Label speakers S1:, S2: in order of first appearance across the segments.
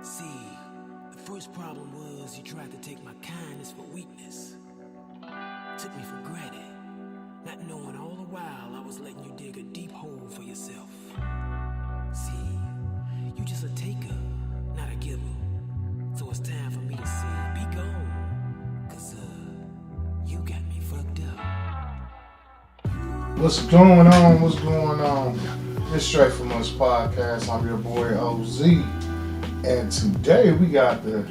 S1: See, the first problem was you tried to take my kindness for weakness. Took me for granted, not knowing all the while I was letting you dig a deep hole for yourself. See, you just a taker, not a giver. So it's time for me to say, be gone, 'cause you got me fucked up.
S2: What's going on? What's going on? It's Straight From Us podcast. I'm your boy OZ. And today we got the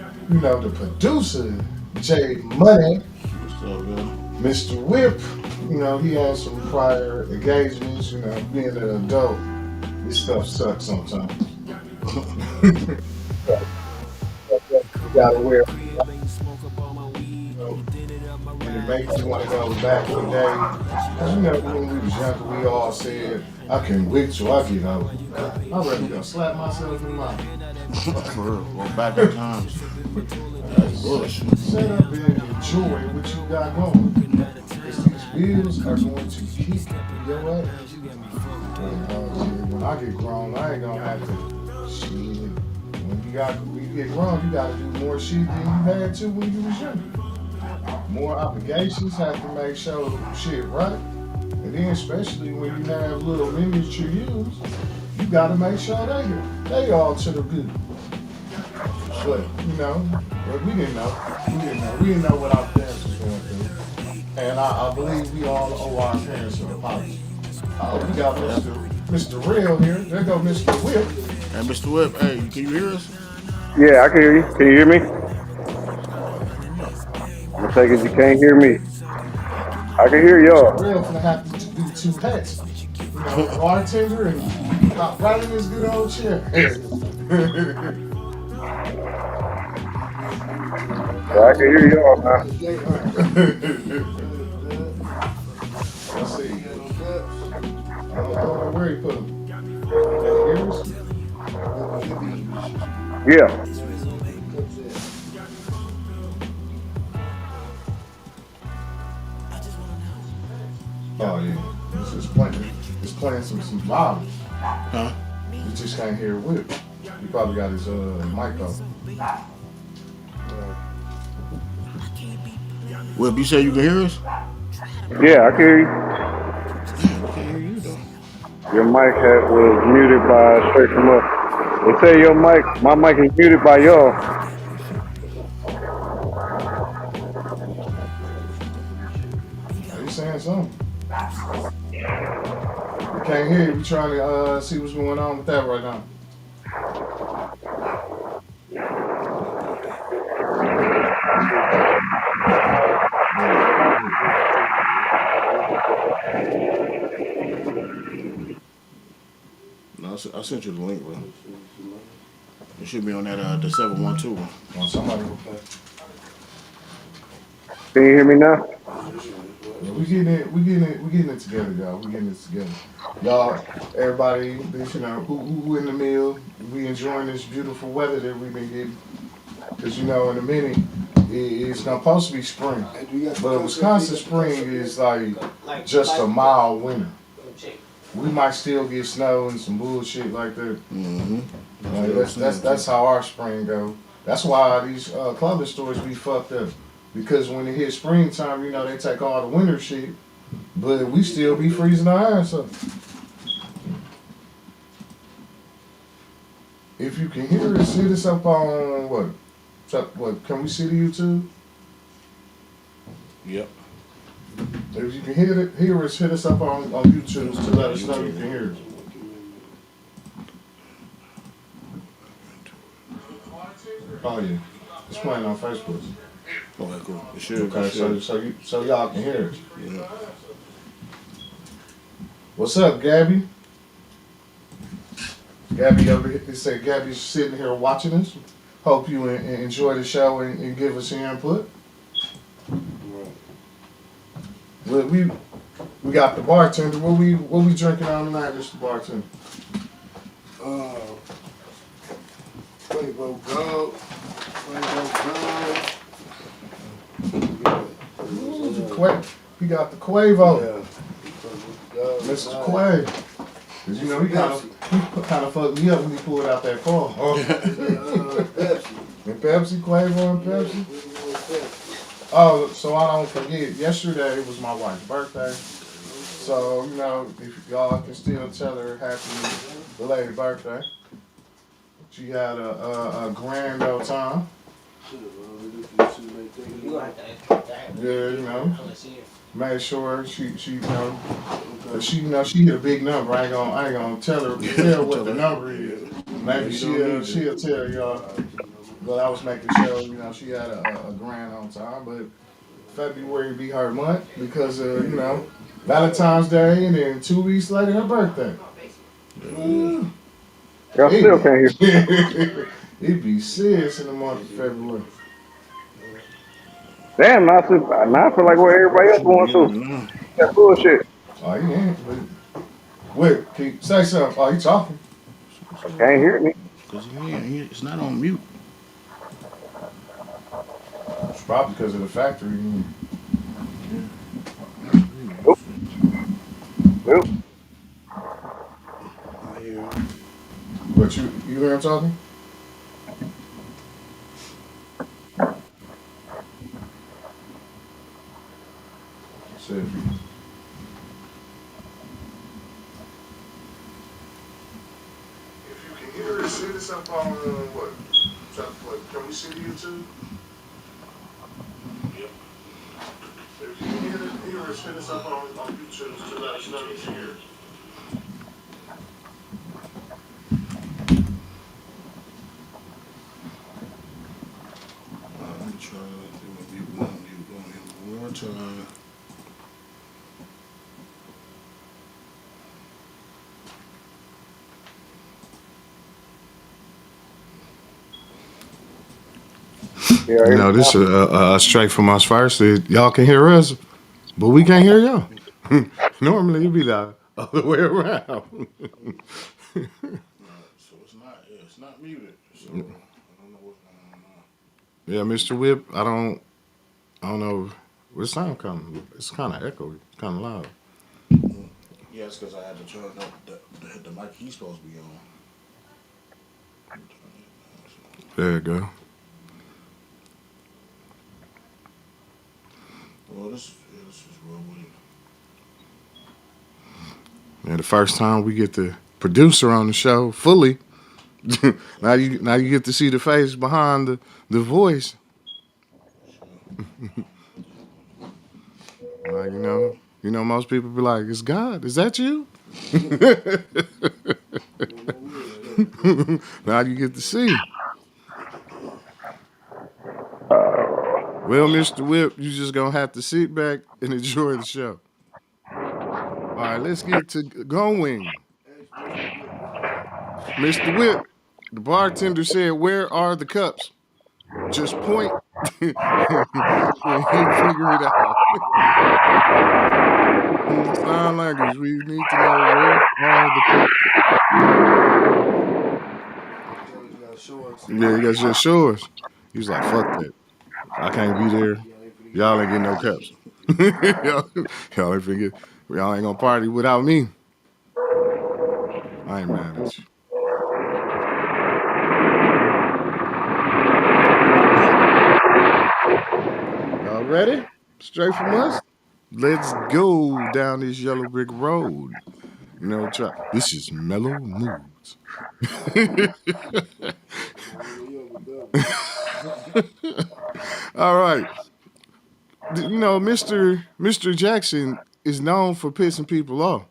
S2: producer, J Money.
S3: What's up, man?
S2: Mr. Whipp. He has some prior engagements, being an adult. This stuff sucks sometimes. You gotta wear and it makes you want to go back in the day. Because when we was younger, we all said, I can't wait till I get out. I'd rather go slap myself in the mouth.
S3: For real. Well, back in times. That's bullshit.
S2: Set up and enjoy what you got going. Because these bills are going to keep your ass. When I get grown, I ain't going to have to shit. When you get grown, you got to do more shit than you had to when you was younger. More obligations, have to make sure shit right. And then especially when you have little miniature yous, you gotta make sure they all to the good. But but we didn't know. We didn't know what our parents was going through. And I believe we all owe our parents an apology. We got Mr. Real here. There go Mr. Whipp.
S3: Hey, Mr. Whipp, hey, can you hear us?
S4: Yeah, I can hear you. Can you hear me? I'm take it you can't hear me. I can hear y'all.
S2: Real gonna have to do two hats. Bartender and hop right in this good old chair.
S4: Yeah, I can hear y'all now.
S2: Let's see. I don't know where he put them.
S4: Yeah.
S2: Oh yeah, it's playing some violence.
S3: Huh?
S2: You just can't hear Whip. He probably got his mic off.
S3: Whipp, you say you can hear us?
S4: Yeah, I can hear you.
S3: I can't hear you, though.
S4: Your mic was muted by Straight From Us. They say my mic is muted by y'all.
S2: Are you saying something? We can't hear you. We trying to see what's going on with that right now.
S3: No, I sent you the link, bro. It should be on that the 712 one.
S2: Want somebody to play?
S4: Can you hear me now?
S2: Yeah, we getting it together, y'all. We getting it together. Y'all, everybody, who in the mill, we enjoying this beautiful weather that we've been getting. Because in a minute, it's supposed to be spring. But Wisconsin spring is like just a mild winter. We might still get snow and some bullshit like that.
S3: Mm-hmm.
S2: That's how our spring go. That's why these clothing stores be fucked up. Because when it hits springtime, they take all the winter shit, but we still be freezing our ass up. If you can hear us, hit us up on what? Can we see the YouTube?
S3: Yep.
S2: If you can hear us, hit us up on YouTube to let us know you can hear us. Oh yeah, it's playing on Facebook.
S3: Okay, cool. It should.
S2: Okay, so y'all can hear us.
S3: Yeah.
S2: What's up, Gabby? Gabby over here. They say Gabby's sitting here watching us. Hope you enjoy the show and give us your input. Well, we got the bartender. What we drinking on tonight, Mr. Bartender?
S5: Quavo Gold.
S2: We got the Quavo.
S5: Yeah.
S2: Mr. Quay. Cause he He kind of fucked me up when he pulled out that car.
S5: Pepsi.
S2: And Pepsi, Quavo and Pepsi.
S5: Pepsi.
S2: Oh, so I don't forget, yesterday was my wife's birthday. So, you know, if y'all can still tell her happy belated birthday. She had a grand old time. Yeah, you know. Made sure she you know, she hit a big number. I ain't gonna tell what the number is. Maybe she'll tell y'all. But I was making sure, you know, she had a grand on time. But February be her month because you know, Valentine's Day and then 2 weeks later her birthday.
S4: Y'all still can't hear.
S2: It be serious in the month of February.
S4: Damn, now I feel like what everybody else
S3: Should be
S4: going through.
S3: yelling now.
S4: That bullshit.
S2: Oh, you ain't. Wait, can you say something? Oh, you talking?
S4: Can't hear me.
S3: Because it's not on mute.
S2: It's probably because of the factory.
S4: Nope. Nope.
S3: I hear
S2: But you hear him talking? See if you can hear it, see this up on what? Can we see YouTube? Yep. If you can hear it, send us up on YouTube to let us know you can hear it.
S3: Let me try to do one more time.
S4: Yeah,
S2: You
S4: hear me
S2: know, this
S4: now.
S2: is straight from us first. Y'all can hear us, but we can't hear y'all. Normally, it'd be the other way around.
S3: So it's not muted. So I don't know what's going on now.
S2: Yeah, Mr. Whipp, I don't know. What sound coming? It's kind of echoey. It's kind of loud.
S3: Yeah, it's because I had to turn up the mic he's supposed to be on.
S2: There you go.
S3: Well, this is real weird.
S2: Yeah, the first time we get the producer on the show fully. now you get to see the face behind the voice. Like you know, most people be like, "It's God. Is that you?" Now you get to see. Well, Mr. Whipp, you just gonna have to sit back and enjoy the show. All right, let's get to going. Mr. Whipp, the bartender said, "Where are the cups?" Just point, and he'll figure it out. In sign language, we need to know where are the cups. Yeah, you guys just show us. He was like, "Fuck that. I can't be there. Y'all ain't getting no cups. y'all ain't forget. Y'all ain't gonna party without me. I ain't mad at you." Y'all ready? Straight from us? Let's go down this yellow brick road. You know, this is Mellow Moods. All right. You know, Mr. Jackson is known for pissing people off.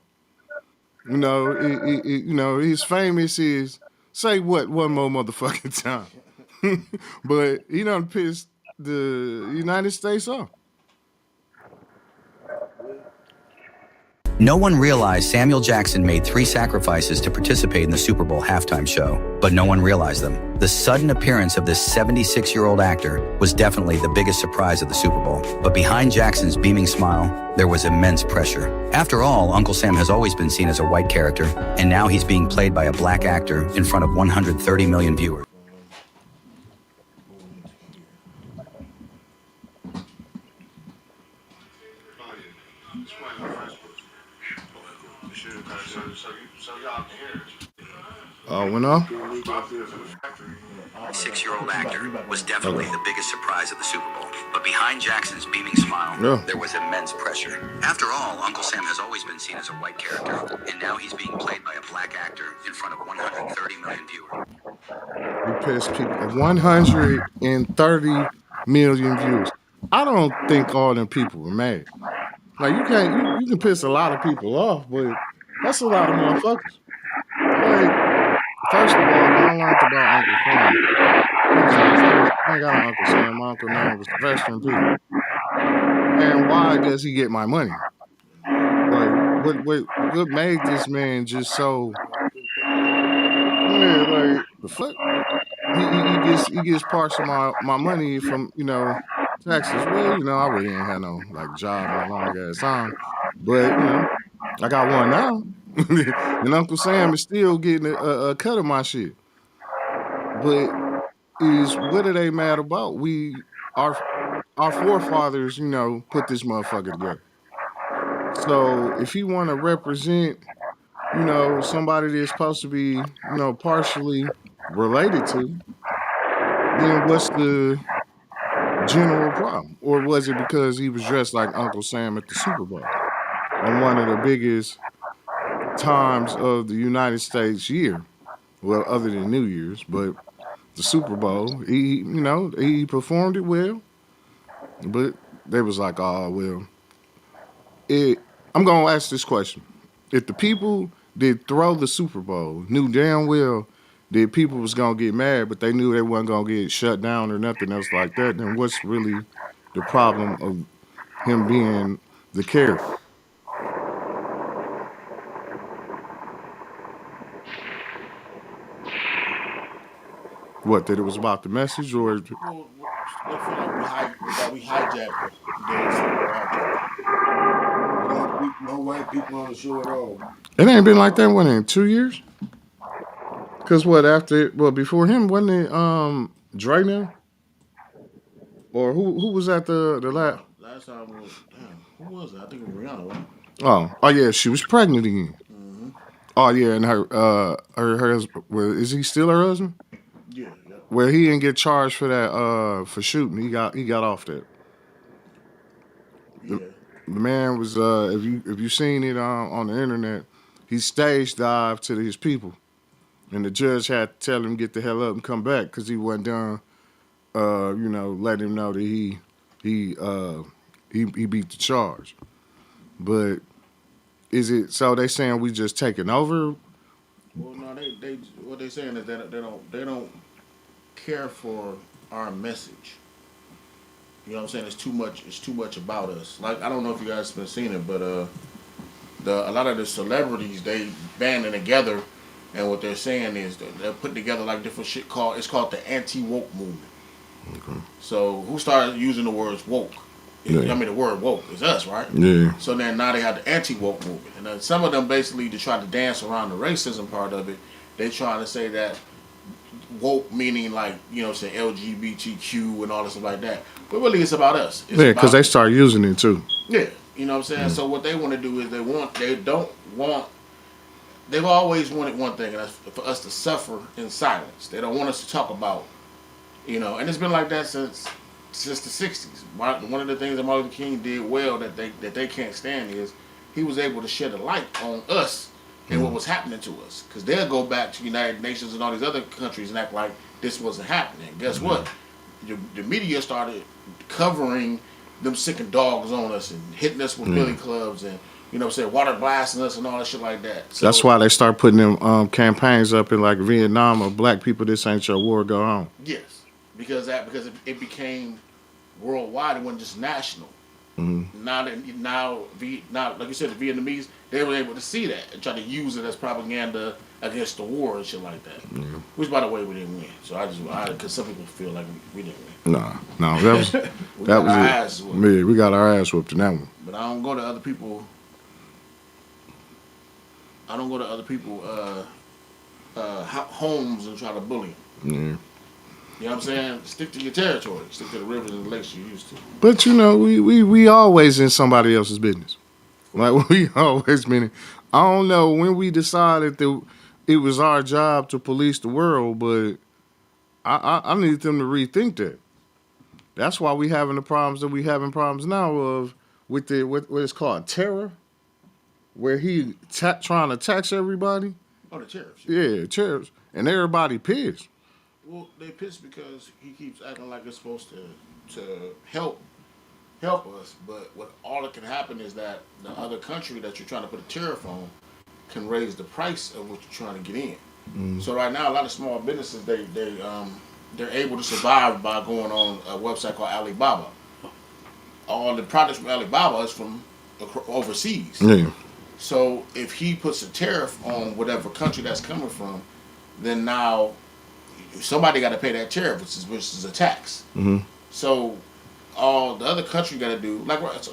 S2: You know, you know, his famous is say what one more motherfucking time. But he done pissed the United States off.
S6: No one realized Samuel Jackson made 3 sacrifices to participate in the Super Bowl halftime show, but no one realized them. The sudden appearance of this 76-year-old actor was definitely the biggest surprise of the Super Bowl. But behind Jackson's beaming smile, there was immense pressure. After all, Uncle Sam has always been seen as a white character, and now he's being played by a black actor in front of 130 million viewers.
S2: So y'all can hear it. Went off?
S6: The 6-year-old actor was definitely the biggest surprise of the Super Bowl. But behind Jackson's beaming smile, there was immense pressure. After all, Uncle Sam has always been seen as a white character, and now he's being played by a black actor in front of 130 million viewers.
S2: He pissed people 130 million views. I don't think all them people were mad. Like you can't you can piss a lot of people off, but that's a lot of motherfuckers. Like, first of all, when I learned about Uncle Sam, he was like, I ain't got no Uncle Sam. My uncle name was Sylvester and Peter. And why does he get my money? Like, what made this man just so? Yeah, like the fuck. He gets parts of my money from taxes. Well, I really ain't had no like job in a long ass time, but I got one now, and Uncle Sam is still getting a cut of my shit. But what are they mad about? Our forefathers, put this motherfucker together. So if he want to represent, somebody that's supposed to be, partially related to, then what's the general problem? Or was it because he was dressed like Uncle Sam at the Super Bowl on one of the biggest times of the United States year? Well, other than New Year's, but the Super Bowl, he performed it well, but they was like, oh well. I'm gonna ask this question: if the people that throw the Super Bowl knew damn well that people was gonna get mad, but they knew they wasn't gonna get shut down or nothing else like that, then what's really the problem of him being the character? What, that it was about the message, or
S3: Well, I feel like we hijacked the Super Bowl.
S5: No white people on the show at all.
S2: it ain't been like that one in 2 years? Cause before him wasn't it Dre now? Or who was at the last?
S3: Last time was who was it? I think it was Rihanna, right?
S2: Oh yeah, she was pregnant again.
S3: Mm-hmm.
S2: Oh yeah, and her husband. Well, is he still her husband?
S3: Yeah, yeah.
S2: Well, he didn't get charged for that for shooting. He got off that.
S3: Yeah.
S2: The man was if you seen it on the internet, he stage dived to his people, and the judge had to tell him get the hell up and come back because he wasn't done. Let him know that he beat the charge. But is it so they saying we just taking over?
S3: Well, no, they what they saying is that they don't care for our message. You know what I'm saying? It's too much. It's too much about us. Like I don't know if you guys been seeing it, but a lot of the celebrities they banding together, and what they're saying is that they're putting together like different shit called the anti-woke movement.
S2: Okay.
S3: So who started using the words woke?
S2: Yeah.
S3: I mean, the word woke is us, right?
S2: Yeah.
S3: So then now they have the anti-woke movement, and then some of them basically to try to dance around the racism part of it. They trying to say that woke meaning like say LGBTQ and all this stuff like that, but really it's about us. It's
S2: Yeah, because they start using it too.
S3: yeah, you know what I'm saying. So what they want to do is they've always wanted one thing, and that's for us to suffer in silence. They don't want us to talk about, and it's been like that since the '60s. One of the things that Martin Luther King did well that they can't stand is he was able to shed a light on us and what was happening to us. Because they'll go back to United Nations and all these other countries and act like this wasn't happening. Guess what? The media started covering them sicking dogs on us and hitting us with billy clubs and water blasting us and all that shit like that. So,
S2: That's why they start putting them campaigns up in like Vietnam of black people. This ain't your war. Go home.
S3: yes, because it became worldwide. It wasn't just national.
S2: Mm-hmm.
S3: Now, like you said, the Vietnamese they were able to see that and try to use it as propaganda against the war and shit like that.
S2: Mm-hmm.
S3: Which, by the way, we didn't win. So because some people feel like we didn't win.
S2: No, that was it. Yeah, we got our ass whooped in that one.
S3: But I don't go to other people. Homes and try to bully them.
S2: Yeah.
S3: You know what I'm saying? Stick to your territory. Stick to the rivers and the lakes you used to.
S2: But we always in somebody else's business. Like we always been. I don't know when we decided that it was our job to police the world, but I need them to rethink that. That's why we having the problems that we having problems now of with the what is called terror, where he trying to tax everybody.
S3: Oh, the tariffs.
S2: Yeah, tariffs, and everybody pissed.
S3: Well, they pissed because he keeps acting like it's supposed to help us, but what all that can happen is that the other country that you're trying to put a tariff on can raise the price of what you're trying to get in. So right now, a lot of small businesses they're able to survive by going on a website called Alibaba. All the products from Alibaba is from overseas.
S2: Yeah,
S3: So if he puts a tariff on whatever country that's coming from, then now somebody got to pay that tariff, which is a tax. So all the other country got to do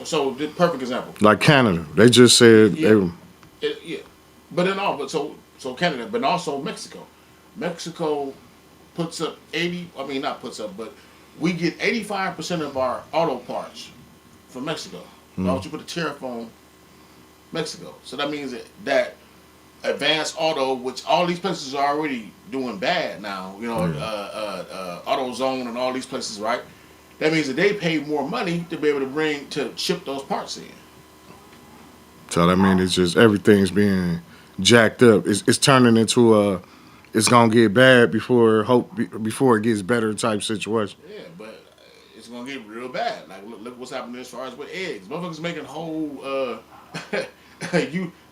S3: so the perfect example.
S2: like Canada, they just said
S3: Yeah, yeah. But then so Canada, but also Mexico. Mexico puts up not puts up, but we get 85% of our auto parts from Mexico. Why would you put a tariff on Mexico? So that means that Advanced Auto, which all these places are already doing bad now, AutoZone and all these places, right? That means that they pay more money to be able to ship those parts in.
S2: so that means it's just everything's being jacked up. It's turning into it's gonna get bad before it gets better type situation.
S3: Yeah, but it's gonna get real bad. Like look what's happening as far as with eggs. Motherfuckers making whole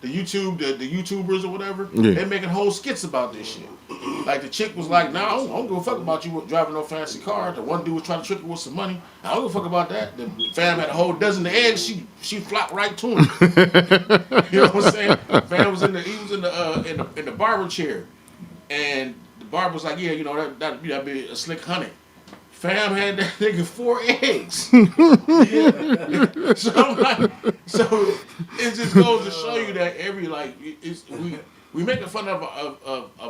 S3: the YouTubers or whatever.
S2: Yeah.
S3: They're making whole skits about this shit. Like the chick was like, "Nah, I don't give a fuck about you driving no fancy car." The one dude was trying to trick her with some money. I don't give a fuck about that. The fam had a whole dozen of eggs. She flopped right to him. You know what I'm saying? Fam was in the barber chair, and the barber was like, "Yeah, that'd be a slick $100." Fam had that nigga 4 eggs. Yeah. So I'm like, it just goes to show you that we making fun of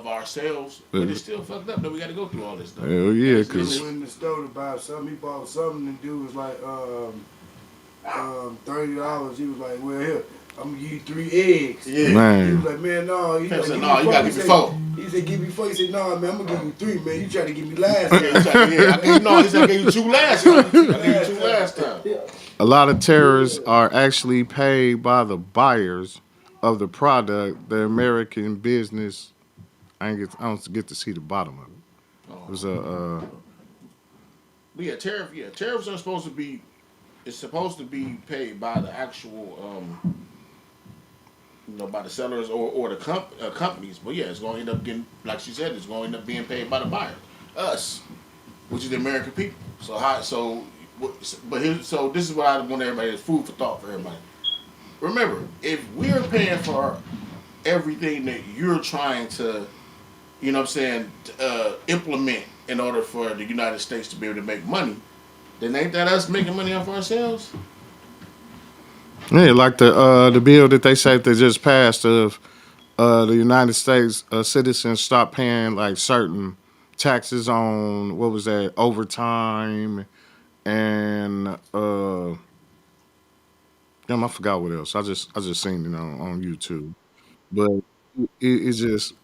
S3: ourselves, but it's still fucked up that we got to go through all this stuff.
S2: Hell yeah,
S5: He
S2: cause
S5: went in the store to buy something. He bought something. The dude was like, $30. He was like, well, here, I'm gonna give you 3 eggs.
S3: Yeah.
S5: He
S2: man,
S5: was like, man, no. He
S3: Fam
S5: was
S3: said,
S5: like,
S3: "No, you gotta give me 4."
S5: He said, give me 4. He said, no, man, I'm gonna give you 3, man. You tried to give me last time.
S3: He said, I gave you 2 last time. I gave you 2 last time.
S2: a lot of terrorists are actually paid by the buyers of the product. The American business, I don't get to see the bottom of it. It was
S3: But tariffs are supposed to be. It's supposed to be paid by the actual, by the sellers or the companies. But yeah, it's going to end up getting, like she said, it's going to end up being paid by the buyer, us, which is the American people. So this is what I want everybody. It's food for thought for everybody. Remember, if we're paying for everything that you're trying to, implement in order for the United States to be able to make money, then ain't that us making money off ourselves?
S2: yeah, like the bill that they say they just passed of the United States citizens stop paying like certain taxes on what was that overtime and damn, I forgot what else. I just seen it on YouTube, but it's just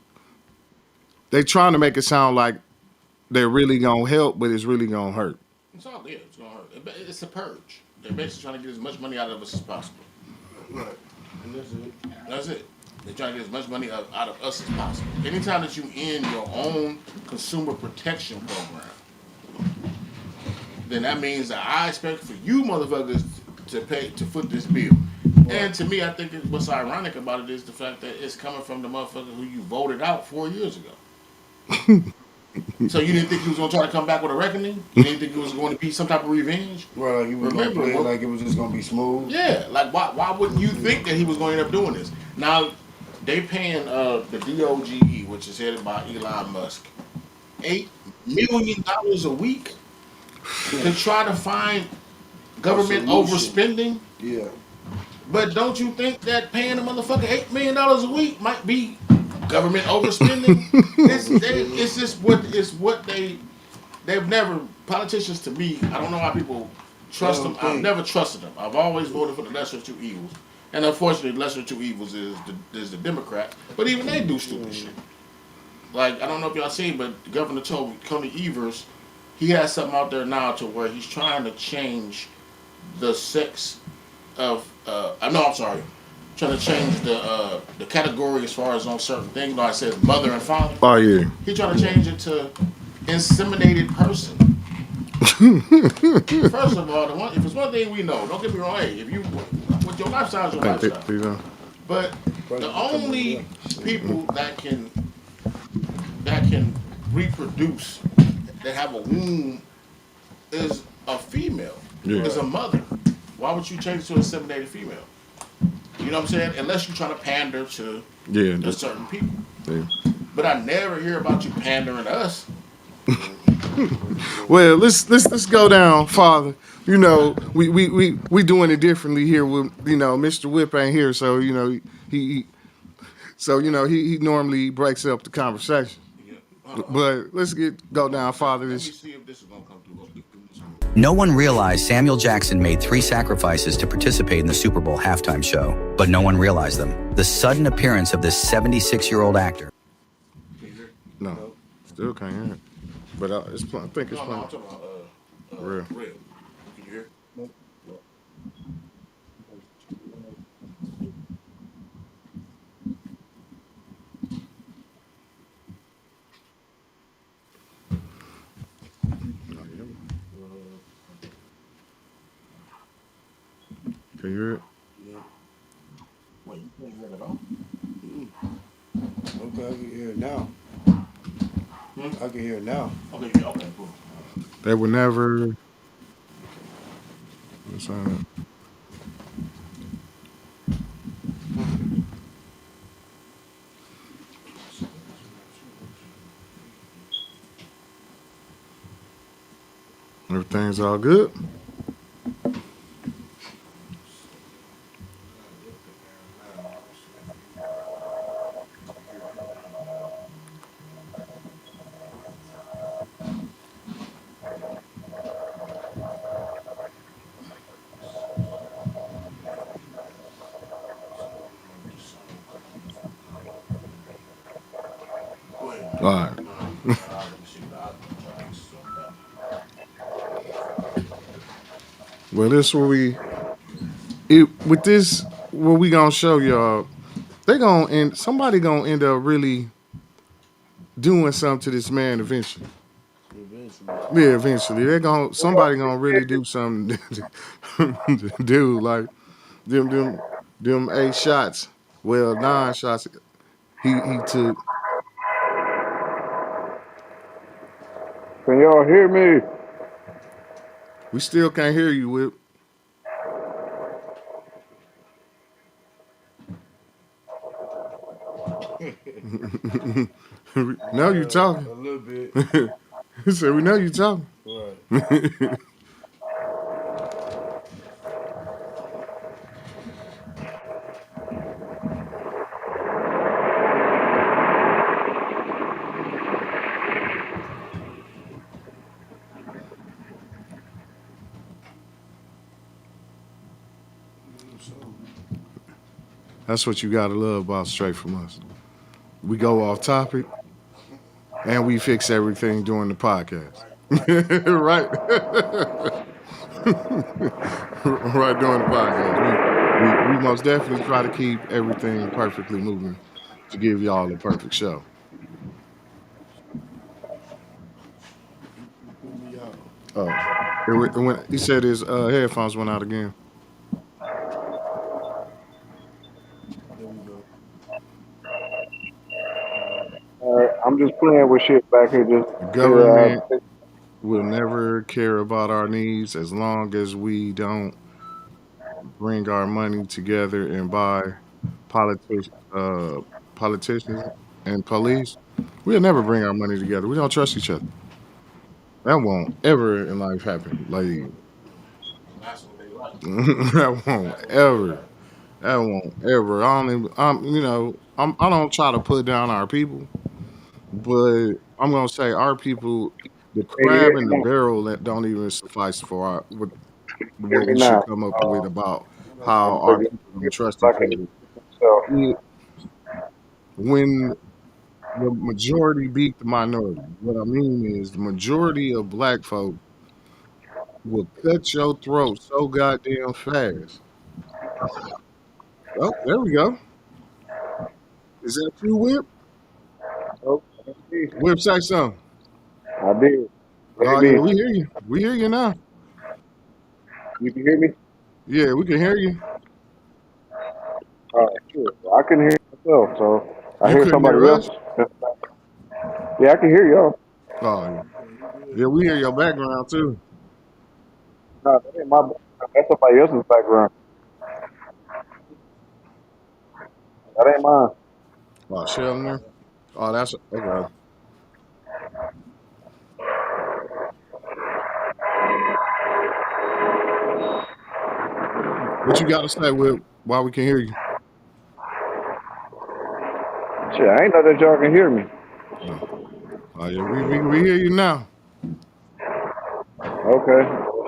S2: they trying to make it sound like they're really gonna help, but it's really gonna hurt.
S3: It's all there. It's going to hurt. It's a purge. They're basically trying to get as much money out of us as possible.
S5: Right. And that's it.
S3: That's it. They're trying to get as much money out of us as possible. Anytime that you end your own consumer protection program, then that means that I expect for you motherfuckers to foot this bill. And to me, I think what's ironic about it is the fact that it's coming from the motherfucker who you voted out 4 years ago. So you didn't think he was going to try to come back with a reckoning? You didn't think it was going to be some type of revenge?
S5: Well, like he was gonna play like it was just gonna be smooth.
S3: Yeah, like why wouldn't you think that he was going to end up doing this? Now, they paying the DOGE, which is headed by Elon Musk, $8 million a week to try to find government overspending.
S5: Yeah.
S3: But don't you think that paying a motherfucker $8 million a week might be government overspending? It's just what they've never, politicians to me, I don't know how people trust them. I've never trusted them. I've always voted for the lesser of 2 evils. And unfortunately, the lesser of 2 evils is the Democrat. But even they do stupid shit. like I don't know if y'all seen, but Governor Tony Evers, he has something out there now to where he's trying to change the sex of. No, I'm sorry, trying to change the category as far as on certain things. Like I said, mother and father.
S2: Oh yeah.
S3: He trying to change it to inseminated person. First of all, if it's one thing we know, don't get me wrong. Hey, if you what your lifestyle is your lifestyle. But the only people that can reproduce that have a womb is a female.
S2: Yeah.
S3: Is a mother. Why would you change it to a inseminated female? You know what I'm saying? Unless you're trying to pander to certain people.
S2: Yeah.
S3: But I never hear about you pandering to us.
S2: Well, let's go down, Father. You know, we doing it differently here. With Mr. Whipp ain't here, so he he normally breaks up the conversation. But let's go down, Father.
S3: Let me see if this is gonna come through.
S6: No one realized Samuel Jackson made 3 sacrifices to participate in the Super Bowl halftime show, but no one realized them. The sudden appearance of this 76-year-old actor.
S2: No, still can't hear it. But I think it's playing.
S3: No, I'm talking about
S2: Real.
S3: Can you hear?
S2: Can you hear it?
S5: Yeah.
S3: Wait, you can't hear it at all?
S5: Okay, I can hear it now. I can hear it now.
S3: Okay, cool.
S2: They were never. What's on it? Everything's all good. All right. Well, this what with this what we gonna show y'all. Somebody gonna end up really doing something to this man eventually. Yeah, eventually somebody gonna really do something to do like them 8 shots. Well, 9 shots. He took.
S4: Can y'all hear me?
S2: We still can't hear you, Whipp. Now you talking.
S5: A little bit.
S2: He said, "We know you talking."
S5: Right.
S2: That's what you gotta love about Straight from us. We go off topic and we fix everything during the podcast. Right. Right during the podcast. We most definitely try to keep everything perfectly moving to give y'all a perfect show. Oh. He said his headphones went out again.
S4: I'm just playing with shit back here. Just
S2: Government will never care about our needs as long as we don't bring our money together and buy politics, politicians and police. We'll never bring our money together. We don't trust each other. That won't ever in life happen. Like
S3: That's what they like.
S2: that won't ever. That won't ever. I don't even. I don't try to put down our people, but I'm gonna say our people. The crab in the barrel that don't even suffice for what we should
S4: now.
S2: come up with about how our
S4: Because
S2: people don't trust each
S4: like
S2: other.
S4: so
S2: When the majority beat the minority. What I mean is the majority of black folk will cut your throat so goddamn fast. Oh, there we go. Is that you, Whip?
S4: Oh,
S2: Whip, say something.
S4: I did.
S2: Oh yeah,
S4: Maybe
S2: we hear you. We hear you now.
S4: you can hear me.
S2: Yeah, we can hear you.
S4: Sure. I couldn't hear myself, so I
S2: You
S4: hear
S2: couldn't
S4: somebody
S2: hear
S4: else.
S2: us?
S4: Yeah, I can hear y'all.
S2: Oh yeah. Yeah, we hear your background too.
S4: No, that ain't my background. That's somebody else's background. That ain't mine.
S2: Oh, Shell in there? Oh, that's okay. What you gotta say, Whip, while we can hear you?
S4: Shit, I ain't know that y'all can hear me.
S2: Oh, oh yeah, we hear you now.
S4: Okay.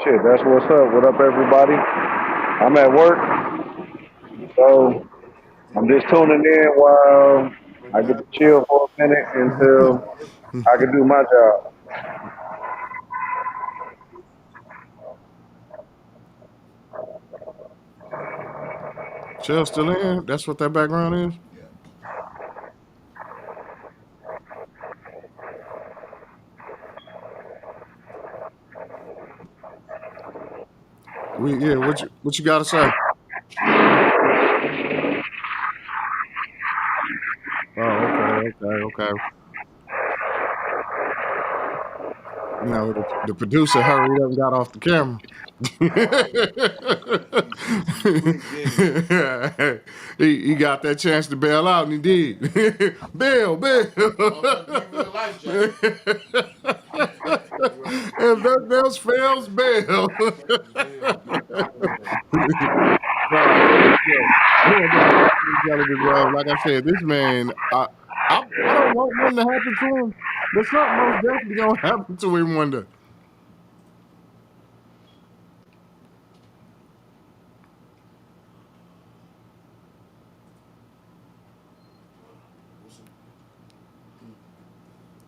S4: Shit, that's what's up. What up, everybody? I'm at work, so I'm just tuning in while I get to chill for a minute until I can do my job.
S2: Shell still in here? That's what that background is? Yeah, what you gotta say? Oh, okay. You know, the producer hurried up and got off the camera. he got that chance to bail out, and he did. Bail. If nothing else fails, bail. Nah, yeah, for sure. Man, but like I said, this man, I don't want nothing to happen to him, but something most definitely gonna happen to him one day.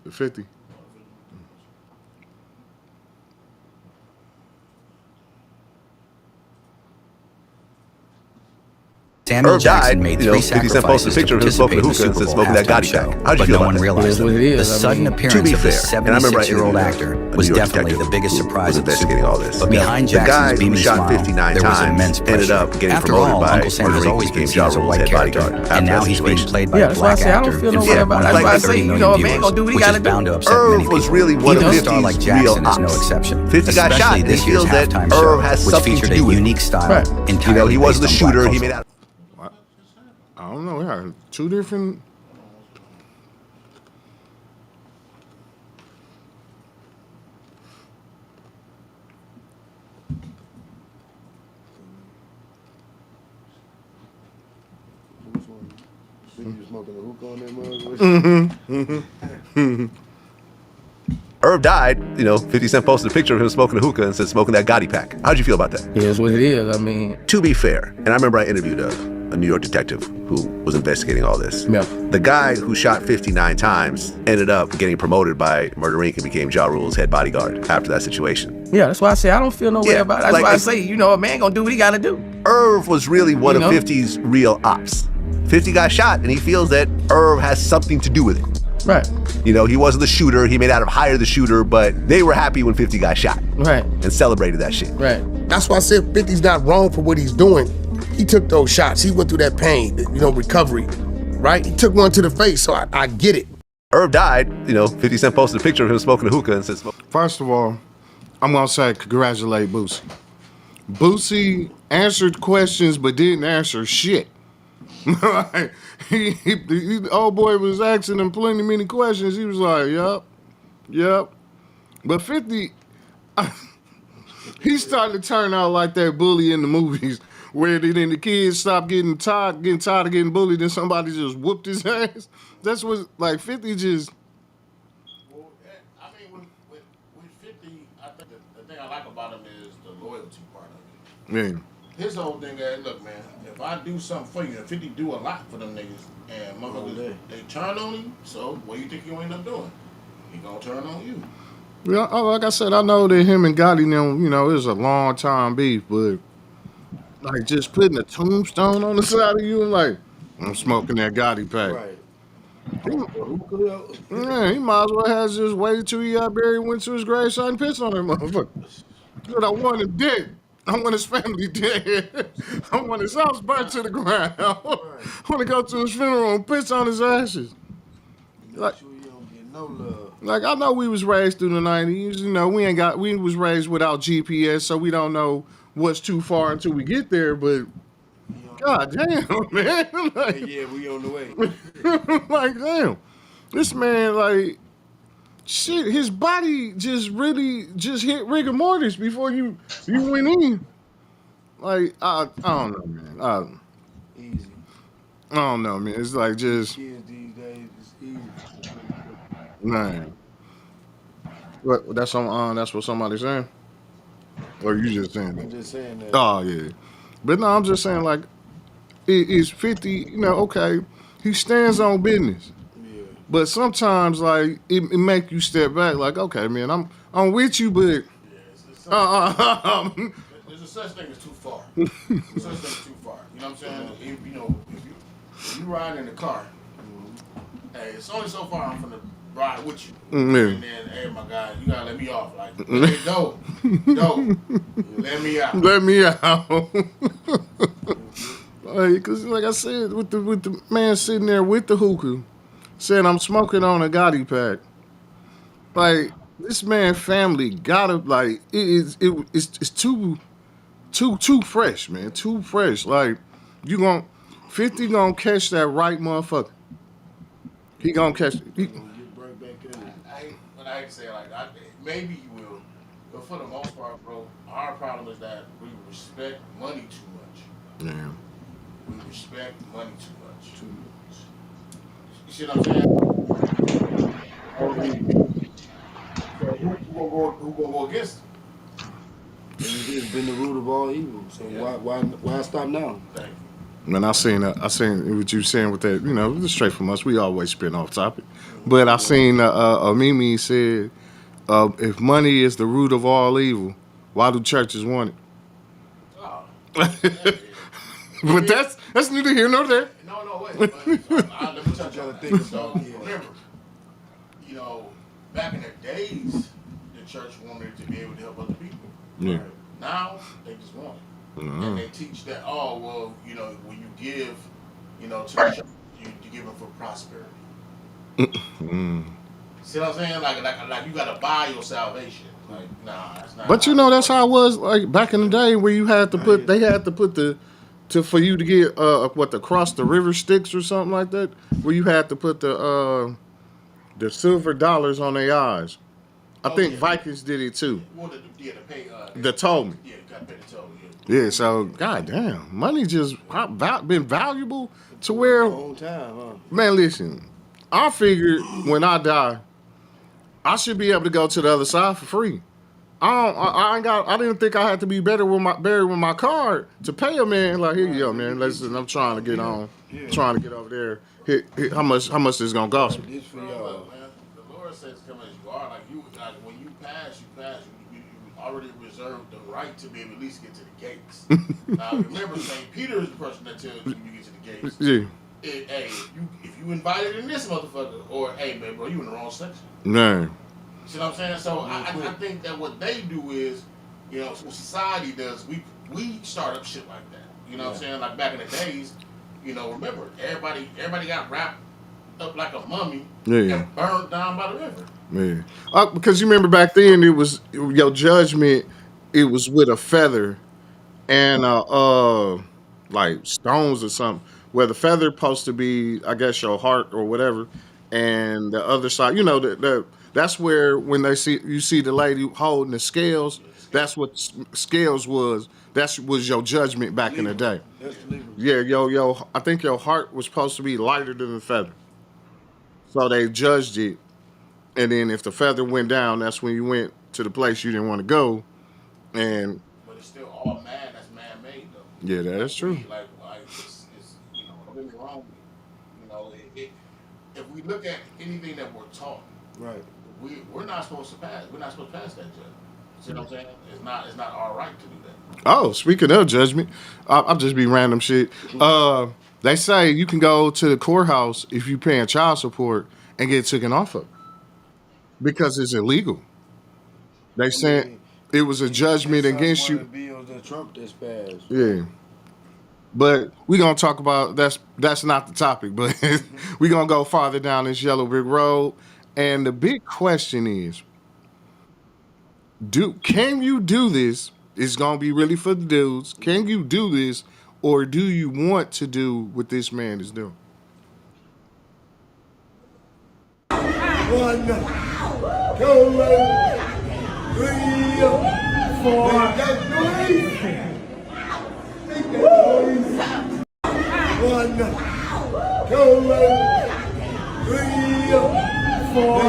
S2: The 50.
S6: Samuel
S7: Irv
S6: Jackson
S7: died,
S6: made
S7: you know,
S6: 3
S7: 50 Cent posted a
S6: sacrifices to
S7: picture of him
S6: participate
S7: smoking
S6: in
S7: a
S6: the
S7: hookah and
S6: Super
S7: said
S6: Bowl
S7: smoking that
S6: halftime
S7: Gotti
S6: show,
S7: pack. How'd you
S6: but
S7: feel
S6: no
S7: about
S6: one
S7: that?
S6: realized
S5: It is what
S6: them.
S5: it is.
S6: The
S5: I
S6: sudden
S5: mean,
S6: appearance
S7: To be
S6: of this
S7: fair, and I remember I
S6: 76-year-old
S7: interviewed
S6: actor
S7: a
S6: was
S7: New York
S6: definitely
S7: detective
S6: the biggest
S7: who
S6: surprise
S7: was
S6: of the Super
S7: investigating
S6: Bowl.
S7: all this.
S6: But behind
S7: The guy
S6: Jackson's
S7: who
S6: beaming
S7: shot
S6: smile,
S7: 59
S6: there was
S7: times
S6: immense
S7: ended
S6: pressure.
S7: up getting
S6: After
S7: promoted
S6: all,
S7: by
S6: Uncle Sam
S7: Murder
S6: has
S7: Inc.
S6: always
S7: and
S6: been
S7: became
S6: seen
S7: Ja
S6: as a
S7: Rule's
S6: white
S7: head
S6: character,
S7: bodyguard after
S6: and now
S7: that
S6: he's being
S7: situation.
S6: played by
S5: yeah,
S6: a
S5: that's why I
S6: black
S5: say I don't
S6: actor
S5: feel no
S6: in
S5: way
S6: front of
S5: about. That's why I
S6: 130
S5: say, you
S6: million
S5: know, a man
S6: viewers,
S5: gonna do what he
S6: which is
S5: gotta
S6: bound
S5: do.
S6: to upset many
S7: Irv was
S6: people.
S7: really one of
S6: Even a
S7: 50's
S6: star like
S7: real
S6: Jackson is no
S7: ops.
S6: exception,
S7: 50 got shot
S6: especially
S7: and he
S6: this year's
S7: feels that
S6: halftime
S7: Irv
S6: show,
S7: has
S6: which
S7: something
S6: featured
S7: to
S6: a
S7: do with it.
S6: unique style
S5: Right.
S7: You know,
S6: entirely
S7: he wasn't
S6: based
S7: the
S6: on black
S7: shooter. He
S6: culture.
S7: made out.
S2: I don't know. We had two different.
S5: Which one? See you smoking a hookah on that mug?
S7: Irv died. You know, 50 Cent posted a picture of him smoking a hookah and said smoking that Gotti pack. How'd you feel about that?
S5: It is what it is. I mean,
S7: To be fair, and I remember I interviewed a New York detective who was investigating all this.
S5: Yeah.
S7: The guy who shot 59 times ended up getting promoted by Murder Inc. and became Ja Rule's head bodyguard after that situation.
S5: yeah, that's why I say I don't feel no way
S7: Yeah,
S5: about it. That's
S7: like
S5: why I
S7: if-
S5: say, you know, a man gonna do what he gotta do.
S7: Irv was really one
S5: You
S7: of
S5: know?
S7: 50's real ops. 50 got shot and he feels that Irv has something to do with it.
S5: Right.
S7: You know, he wasn't the shooter. He may not have hired the shooter, but they were happy when 50 got shot
S5: Right.
S7: and celebrated that shit.
S5: Right.
S8: That's why I said 50's not wrong for what he's doing. He took those shots. He went through that pain, recovery, right? He took one to the face, so I get it.
S7: Irv died. You know, 50 Cent posted a picture of him smoking a hookah and said,
S2: First of all, I'm gonna say congratulate Boosie. Boosie answered questions but didn't answer shit. Like, the old boy was asking him plenty many questions. He was like, yep. But 50, he started to turn out like that bully in the movies, where then the kids stopped getting tired of getting bullied, and somebody just whooped his ass. That's what, like, 50 just.
S3: Well, I mean, with 50, I think the thing I like about him is the loyalty part of it.
S2: Yeah.
S3: his whole thing is, look, man, if I do something for you, and 50 do a lot for them niggas, and motherfuckers, they turn on him, so what do you think you end up doing? He gonna turn on you.
S2: Yeah, like I said, I know that him and Gotti, them, it was a long time beef, but like just putting a tombstone on the side of you and like, I'm smoking that Gotti pack.
S5: Right.
S2: Man, he might as well have just waited till he got buried, went to his gravesite and pissed on that motherfucker. But I want him dead. I want his family dead. I want his house burnt to the ground. I want to go to his funeral and piss on his ashes.
S5: Make sure you don't get no love.
S2: Like I know we was raised through the 90s. We was raised without GPS, so we don't know what's too far until we get there. But God damn, man, like,
S5: Yeah, we on the way.
S2: like damn, this man like shit. His body just really just hit rigor mortis before you went in. Like I don't know, man.
S5: Easy.
S2: I don't know, man. It's like just
S5: Kids these days, it's easy.
S2: man. What that's what somebody's saying. Or you just saying
S5: I'm
S2: that?
S5: just saying that.
S2: Oh yeah, but no, I'm just saying like it's 50. Okay, he stands on business,
S5: Yeah.
S2: but sometimes like it make you step back. Like okay, man, I'm with you, but
S3: There's a such thing as too far. There's a such thing as too far. You know what I'm saying? If you ride in the car, hey, it's only so far I'm finna ride with you.
S2: Yeah.
S3: And then, hey, my guy, you gotta let me off. Like, hey, go, let me out.
S2: Let me out. Cause like I said, with the man sitting there with the hookah, saying I'm smoking on a Gotti pack. Like this man family gotta like it's too fresh, man. Too fresh. Like you gon' 50 gonna catch that right motherfucker. He gonna catch it.
S5: Get right back in it.
S3: I hate to say it like that. Maybe you will, but for the most part, bro, our problem is that we respect money too much.
S2: Yeah.
S3: We respect money too much. You see what I'm saying? So who gonna go against it?
S5: It's been the root of all evil. So why stop now?
S3: Thank you.
S2: Man, I seen what you saying with that. It's straight from us. We always spin off topic, but I seen Mimi said, if money is the root of all evil, why do churches want it?
S3: Oh.
S2: But that's neither here nor there.
S3: No, wait. Let me touch on that. So remember, back in the days, the church wanted to be able to help other people.
S2: Yeah.
S3: Right? Now they just want it. And they teach that, when you give, to the church, you give it for prosperity. See what I'm saying? Like you gotta buy your salvation. Like, nah, that's not.
S2: But that's how it was like back in the day where they had to put for you to get the cross the river sticks or something like that, where you had to put the silver dollars on their eyes. I think Vikings did it too.
S3: Well, to pay.
S2: The toll me.
S3: Yeah, you gotta pay the toll.
S2: Yeah, so goddamn, money just been valuable to where.
S5: Long time, huh?
S2: Man, listen, I figured when I die, I should be able to go to the other side for free. I didn't think I had to be buried with my card to pay a man. Like, here you go, man. Listen, I'm trying to get on, trying to get over there. Here, how much this gonna cost me?
S5: This for y'all.
S3: Man, the Lord says, "Come as you are." Like when you pass. You already reserved the right to be able to at least get to the gates. Now remember, St. Peter is the person that tells you get to the gates.
S2: Yeah.
S3: Hey, if you invited in this motherfucker, or hey man, bro, you in the wrong section.
S2: Man.
S3: See what I'm saying? So I think that what they do is, what society does, we start up shit like that. You know what I'm saying? Like back in the days, remember everybody got wrapped up like a mummy and burned down by the river.
S2: Yeah. Because you remember back then it was your judgment, it was with a feather and like stones or something. Where the feather supposed to be, I guess, your heart or whatever, and the other side, that's where when you see the lady holding the scales, that's what scales was. That was your judgment back in the day.
S5: That's legal.
S2: Yeah, I think your heart was supposed to be lighter than the feather. So they judged it, and then if the feather went down, that's when you went to the place you didn't want to go, and
S3: But it's still all man. That's man-made though.
S2: Yeah, that's true.
S3: Like it's don't get me wrong. If we look at anything that we're taught,
S5: Right.
S3: we're not supposed to pass. We're not supposed to pass that judgment. See what I'm saying? It's not our right to do that.
S2: Oh, speaking of judgment, I'll just be random shit. They say you can go to the courthouse if you paying child support and get taken off of it because it's illegal. They
S5: I
S2: said
S5: mean,
S2: it was a judgment
S5: it's
S2: against
S5: one of
S2: you.
S5: the bills that Trump just passed.
S2: Yeah. But we gonna talk about that's not the topic, but we gonna go farther down this yellow brick road. And the big question is, can you do this? It's gonna be really for the dudes. Can you do this, or do you want to do what this man is doing?
S8: One, two, three, four. One, two, three, four.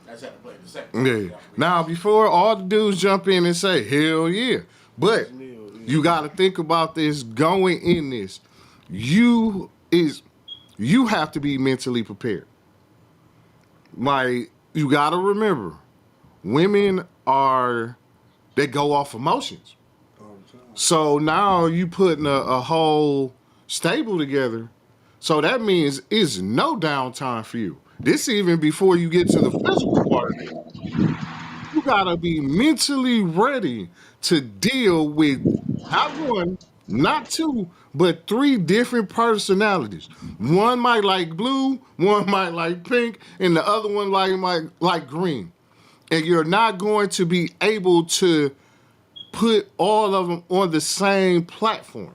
S3: That's have to play the second.
S2: Yeah. Now, before all the dudes jump in and say, hell yeah. But you got to think about this going in this. You have to be mentally prepared. Like, you got to remember, women they go off emotions. So now you putting a whole stable together. So that means it's no downtime for you. This even before you get to the physical part of it. You gotta be mentally ready to deal with not one, not two, but three different personalities. One might like blue, one might like pink, and the other one might like green. And you're not going to be able to put all of them on the same platform.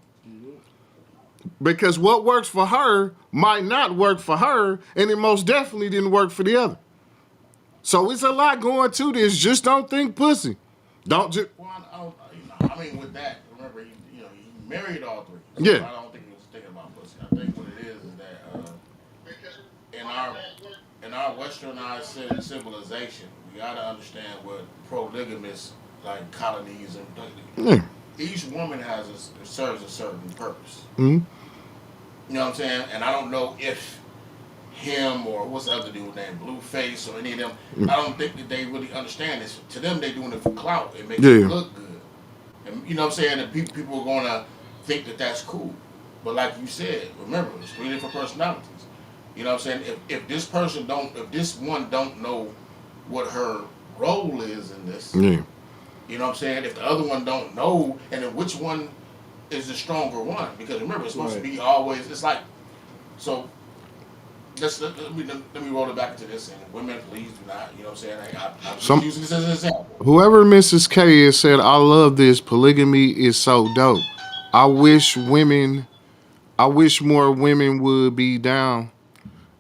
S2: Because what works for her might not work for her, and it most definitely didn't work for the other. So it's a lot going to this. Just don't think pussy. Don't just.
S3: Well, I mean, with that, remember, he married all three. So
S2: Yeah.
S3: I don't think he was thinking about pussy. I think what it is that in our westernized civilization, we got to understand what polygamous like colonies and
S2: Yeah.
S3: each woman serves a certain purpose.
S2: Mm-hmm.
S3: You know what I'm saying? And I don't know if him or what's the other dude named Blueface or any of them. I don't think that they really understand this. To them, they doing it for clout. It makes them look good, and you know what I'm saying. And people are gonna think that that's cool. But like you said, remember, it's three different personalities. You know what I'm saying? If this one don't know what her role is in this,
S2: Yeah.
S3: you know what I'm saying? If the other one don't know, and then which one is the stronger one? Because remember, it's supposed to be always. It's like so. Let me roll it back into this. And women, please do not. You know what I'm saying? I'm just using this as an example.
S2: Whoever Mrs. K has said, I love this. Polygamy is so dope. I wish more women would be down.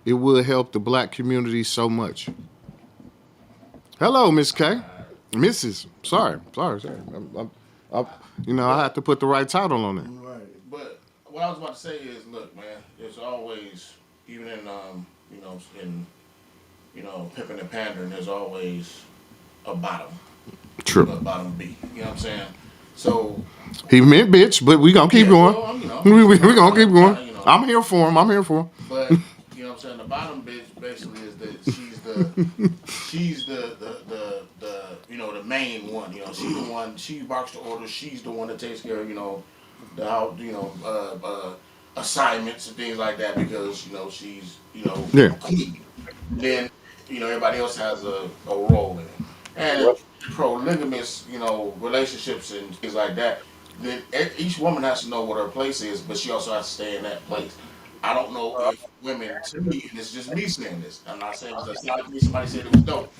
S2: It would help the black community so much. Hello, Miss K. Mrs. Sorry. I have to put the right title on it.
S5: Right.
S3: But what I was about to say is, look, man, there's always, even in pimping and pandering, there's always a bottom.
S2: True.
S3: A bottom B. You know what I'm saying? So
S2: he meant bitch, but we gonna keep going.
S3: Well,
S2: we gonna keep going. I'm here for him.
S3: But you know what I'm saying? The bottom bitch basically is that she's the main one. You know, she's the one. She barks the orders. She's the one that takes care of assignments and things like that because she's queen. Then everybody else has a role in it. And polygamous relationships and things like that. Then each woman has to know what her place is, but she also has to stay in that place. I don't know if women, to me, and it's just me saying this. I'm not saying it's not me. Somebody said it was dope,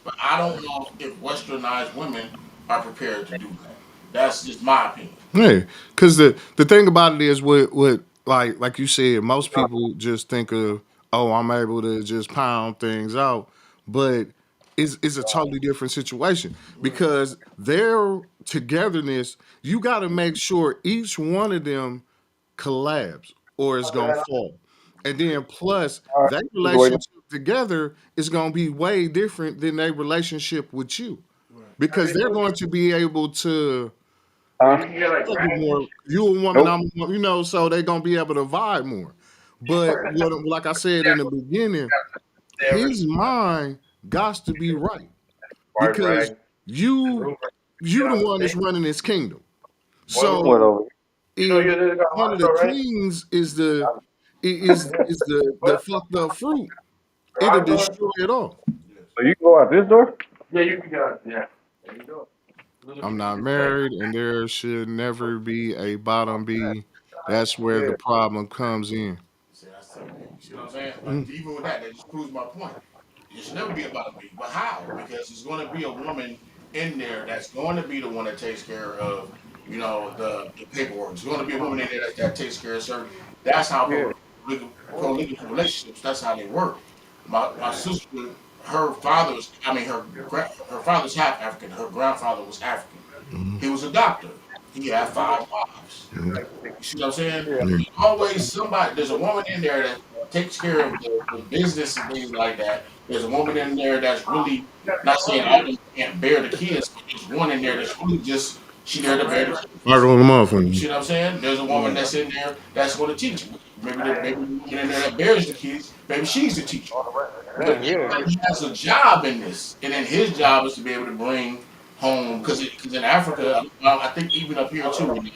S3: but I don't know if westernized women are prepared to do that. That's just my opinion.
S2: Yeah, because the thing about it is, what like you said, most people just think of, oh, I'm able to just pound things out, but it's a totally different situation because their togetherness, you got to make sure each one of them collabs or it's gonna fall, and then plus that relationship together is gonna be way different than their relationship with you because they're going to be able to
S4: Huh?
S2: More, you a woman,
S4: Nope.
S2: I'm, so they gonna be able to vibe more. But like I said in the beginning, his mind got to be right because you the one that's running this kingdom.
S4: What
S2: So
S4: over?
S2: if one of the kings is the fucked up fruit, it'll destroy it all.
S4: So you can go out this door?
S2: I'm not married, and there should never be a bottom B. That's where the problem comes in.
S3: See, that's tough. You see what I'm saying? Like even with that just proves my point. It should never be about a me. But how? Because there's going to be a woman in there that's going to be the one that takes care of, the paperwork. There's going to be a woman in there that takes care of certain. That's how political relationships. That's how they work. My sister, her father's, I mean her father's half African. Her grandfather was African. He was a doctor. He had 5 wives. You see what I'm saying?
S2: Yeah.
S3: Always somebody. There's a woman in there that takes care of the business and things like that. There's a woman in there that's really not saying all of them can't bear the kids, but there's one in there that's really just she there to bear the kids.
S2: Murder them off.
S3: You see what I'm saying? There's a woman that's in there that's going to teach. Maybe the woman in there that bears the kids, maybe she's the teacher. But he has a job in this, and then his job is to be able to bring home because in Africa, I think even up here too,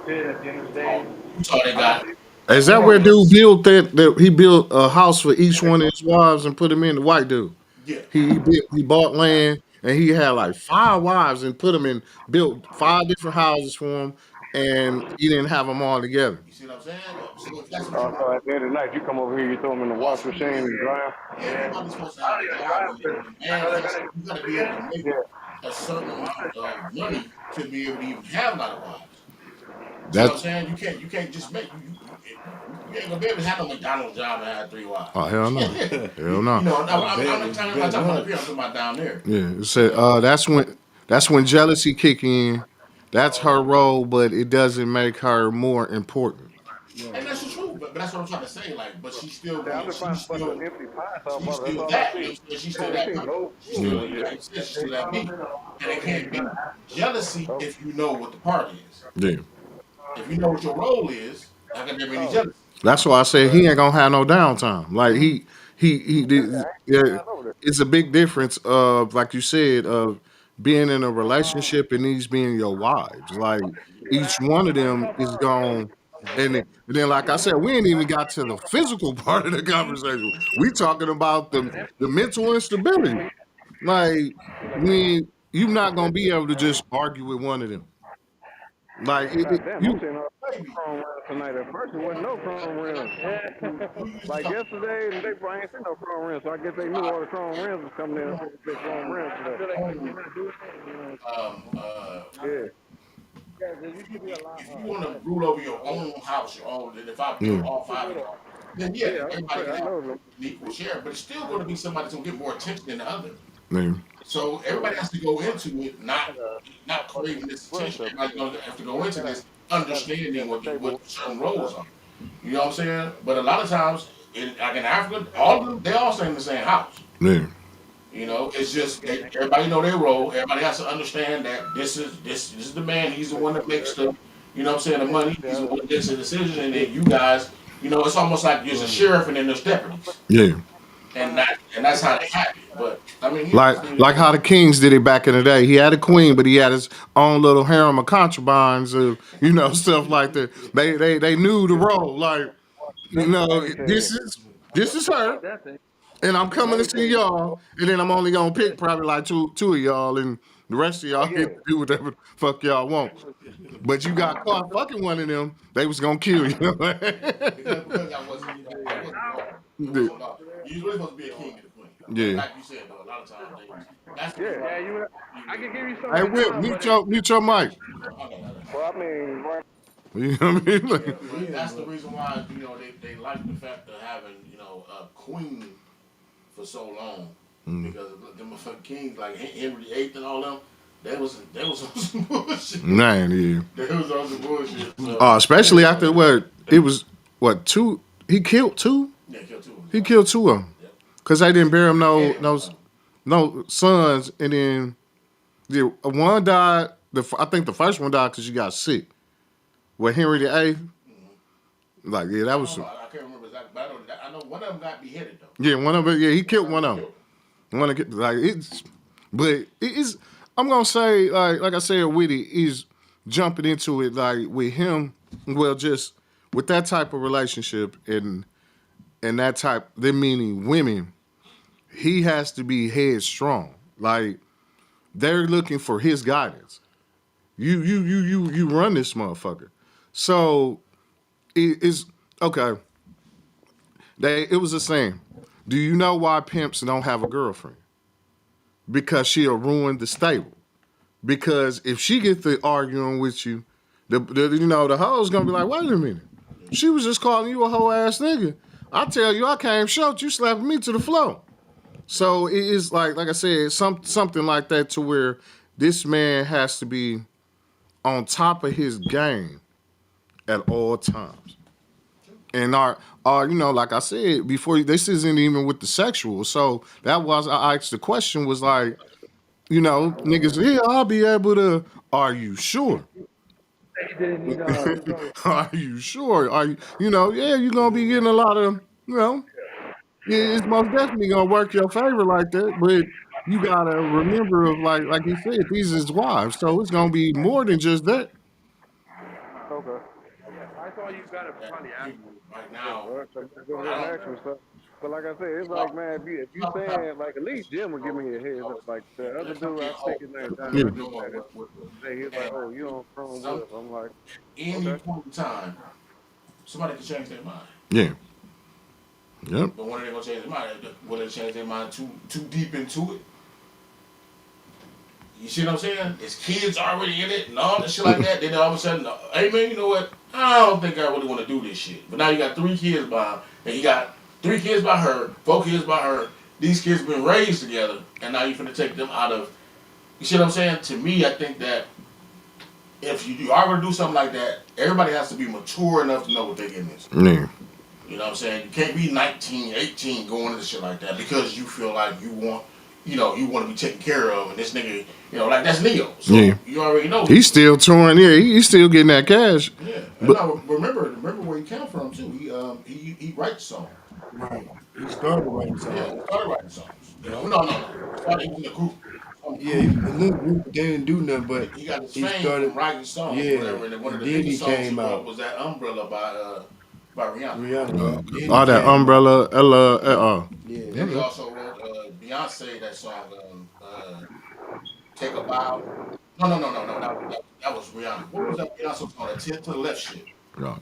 S3: Utah they got.
S2: Is that where dude built that he built a house for each one of his wives and put them in? The white dude.
S3: Yeah.
S2: He bought land and he had like 5 wives and put them in, built 5 different houses for him, and he didn't have them all together.
S3: You see what I'm saying? So if that's what you
S4: So at the end of the night, you come over here, you throw them in the wash machine and dry
S3: everybody's supposed to have a job, and the man you got to be able to make a certain amount of money to be able to even have a lot of wives. See what I'm saying? You can't just make you ain't gonna be able to have a McDonald's job and have 3 wives.
S2: Oh hell no, hell no.
S3: I'm not talking about up here. I'm talking about down there.
S2: Yeah, it said that's when jealousy kick in. That's her role, but it doesn't make her more important.
S3: And that's the truth, but that's what I'm trying to say. Like, but she's still
S4: I'm just trying to put an empty pie sauce
S3: she's
S4: bottle.
S3: still
S4: That's all
S3: that.
S4: I
S3: You know
S4: see.
S3: what I'm saying? She's still that person. She's still, like she's still that me. And it can't be jealousy if you know what the part is.
S2: Yeah.
S3: If you know what your role is, how can there be any jealousy?
S2: That's why I said he ain't gonna have no downtime. Like he did. Yeah, it's a big difference of like you said of being in a relationship and these being your wives. Like each one of them is gone. And then, like I said, we ain't even got to the physical part of the conversation. We talking about the mental instability. Like, you're not gonna be able to just argue with one of them. Like,
S4: Damn, I'm seeing chrome rims tonight. At first, it wasn't no chrome rims. Like yesterday and the day before, I ain't seen no chrome rims. So I guess they knew all the chrome rims was coming in. Big chrome rims today.
S3: If you want to rule over your own house, and if I build all 5 of them, then everybody can have an equal share. But it's still going to be somebody that's going to get more attention than the other.
S2: Yeah.
S3: So everybody has to go into it not craving this attention. Everybody's going to have to go into this understanding what certain roles are. You know what I'm saying? But a lot of times, like in Africa, all of them they all stay in the same house.
S2: Yeah.
S3: It's just everybody know their role. Everybody has to understand that this is the man. He's the one that makes the, the money. He's the one that makes the decision, and then you guys, it's almost like there's a sheriff and then there's deputies.
S2: Yeah.
S3: And that's how they happen. But I mean,
S2: like how the kings did it back in the day. He had a queen, but he had his own little harem of concubines of stuff like that. They knew the role. Like this is her, and I'm coming to see y'all, and then I'm only gonna pick probably like two of y'all, and the rest of y'all get to do whatever the fuck y'all want. But you got caught fucking one of them, they was gonna kill you.
S3: because I wasn't wrong. You're really supposed to be a king and a queen.
S2: Yeah.
S3: Like you said, though, a lot of times that's
S4: I can give you some.
S2: Hey, Whip, mute your mic.
S4: Well, I mean,
S2: You know what I mean? Like,
S3: but that's the reason why they like the fact of having a queen for so long because of them fucking kings like Henry VIII and all them. They was on some bullshit.
S2: Man, yeah.
S3: They was on some bullshit. So.
S2: Especially after it was two. He killed two.
S3: Yeah, killed two.
S2: He killed two of them because they didn't bear him no sons, and then one died I think the first one died because she got sick. With Henry VIII. Like, yeah, that was.
S3: I can't remember exactly, but I know one of them got beheaded though.
S2: Yeah, one of them. Yeah, he killed one of them. One of like it's, but it's. I'm gonna say like I said, Witty is jumping into it like with him. Well, just with that type of relationship and that type, they meaning women. He has to be headstrong. Like they're looking for his guidance. You run this motherfucker. So it's okay. It was a saying. Do you know why pimps don't have a girlfriend? Because she'll ruin the stable. Because if she gets to arguing with you, the hoe's gonna be like, wait a minute. She was just calling you a hoe ass nigga. I tell you, I came short, you slapping me to the floor. So it is like I said, something like that to where this man has to be on top of his game at all times. And our like I said before, this isn't even with the sexual. So that was I asked the question was like, niggas, yeah, I'll be able to. Are you sure? Are you sure? Are you, yeah, you're gonna be getting a lot of, yeah, it's most definitely gonna work your favor like that. But you gotta remember, of like he said, these is wives, so it's gonna be more than just that.
S4: Okay. That's all you gotta probably ask me
S3: Right now.
S4: Go ahead and ask me stuff. But like I said, it's like, man, if you saying like at least Jim would give me a heads up. Like the other dude, I take his name down.
S2: Yeah.
S4: I just said it. Hey, he's like, oh, you don't from Whipp. I'm like,
S3: Any point in time, somebody can change their mind.
S2: Yeah. Yep.
S3: But when are they gonna change their mind? Will they change their mind too deep into it? You see what I'm saying? Is kids already in it and all that shit like that? Then all of a sudden, hey man, you know what? I don't think I really want to do this shit. But now you got 3 kids by him, and you got 3 kids by her, 4 kids by her. These kids been raised together, and now you're finna take them out of. You see what I'm saying? To me, I think that if you are gonna do something like that, everybody has to be mature enough to know what they're getting into.
S2: Yeah.
S3: You know what I'm saying? You can't be 19, 18 going into shit like that because you feel like you want to be taken care of, and this nigga, like that's Neo. So
S2: Yeah.
S3: you already know.
S2: He's still touring. Yeah, he's still getting that cash.
S3: Yeah.
S2: But
S3: No, remember where he came from too. He writes songs.
S5: Right. He started writing songs.
S3: Yeah, he started writing songs. No. Started in the group.
S5: Yeah, the little group, they didn't do nothing, but
S3: He got his
S5: he
S3: fame
S5: started
S3: from writing songs.
S5: yeah,
S3: Whatever. And one of the
S5: then he
S3: biggest songs he
S5: came
S3: wrote
S5: out.
S3: was that Umbrella by Rihanna.
S5: Rihanna. Then
S2: all
S5: he
S2: that
S5: came
S2: umbrella,
S5: Yeah.
S3: Then he also wrote Beyonce that song, Take a Bow. No. That was Rihanna. What was that Beyonce song? That 10 to the Left shit.
S2: right.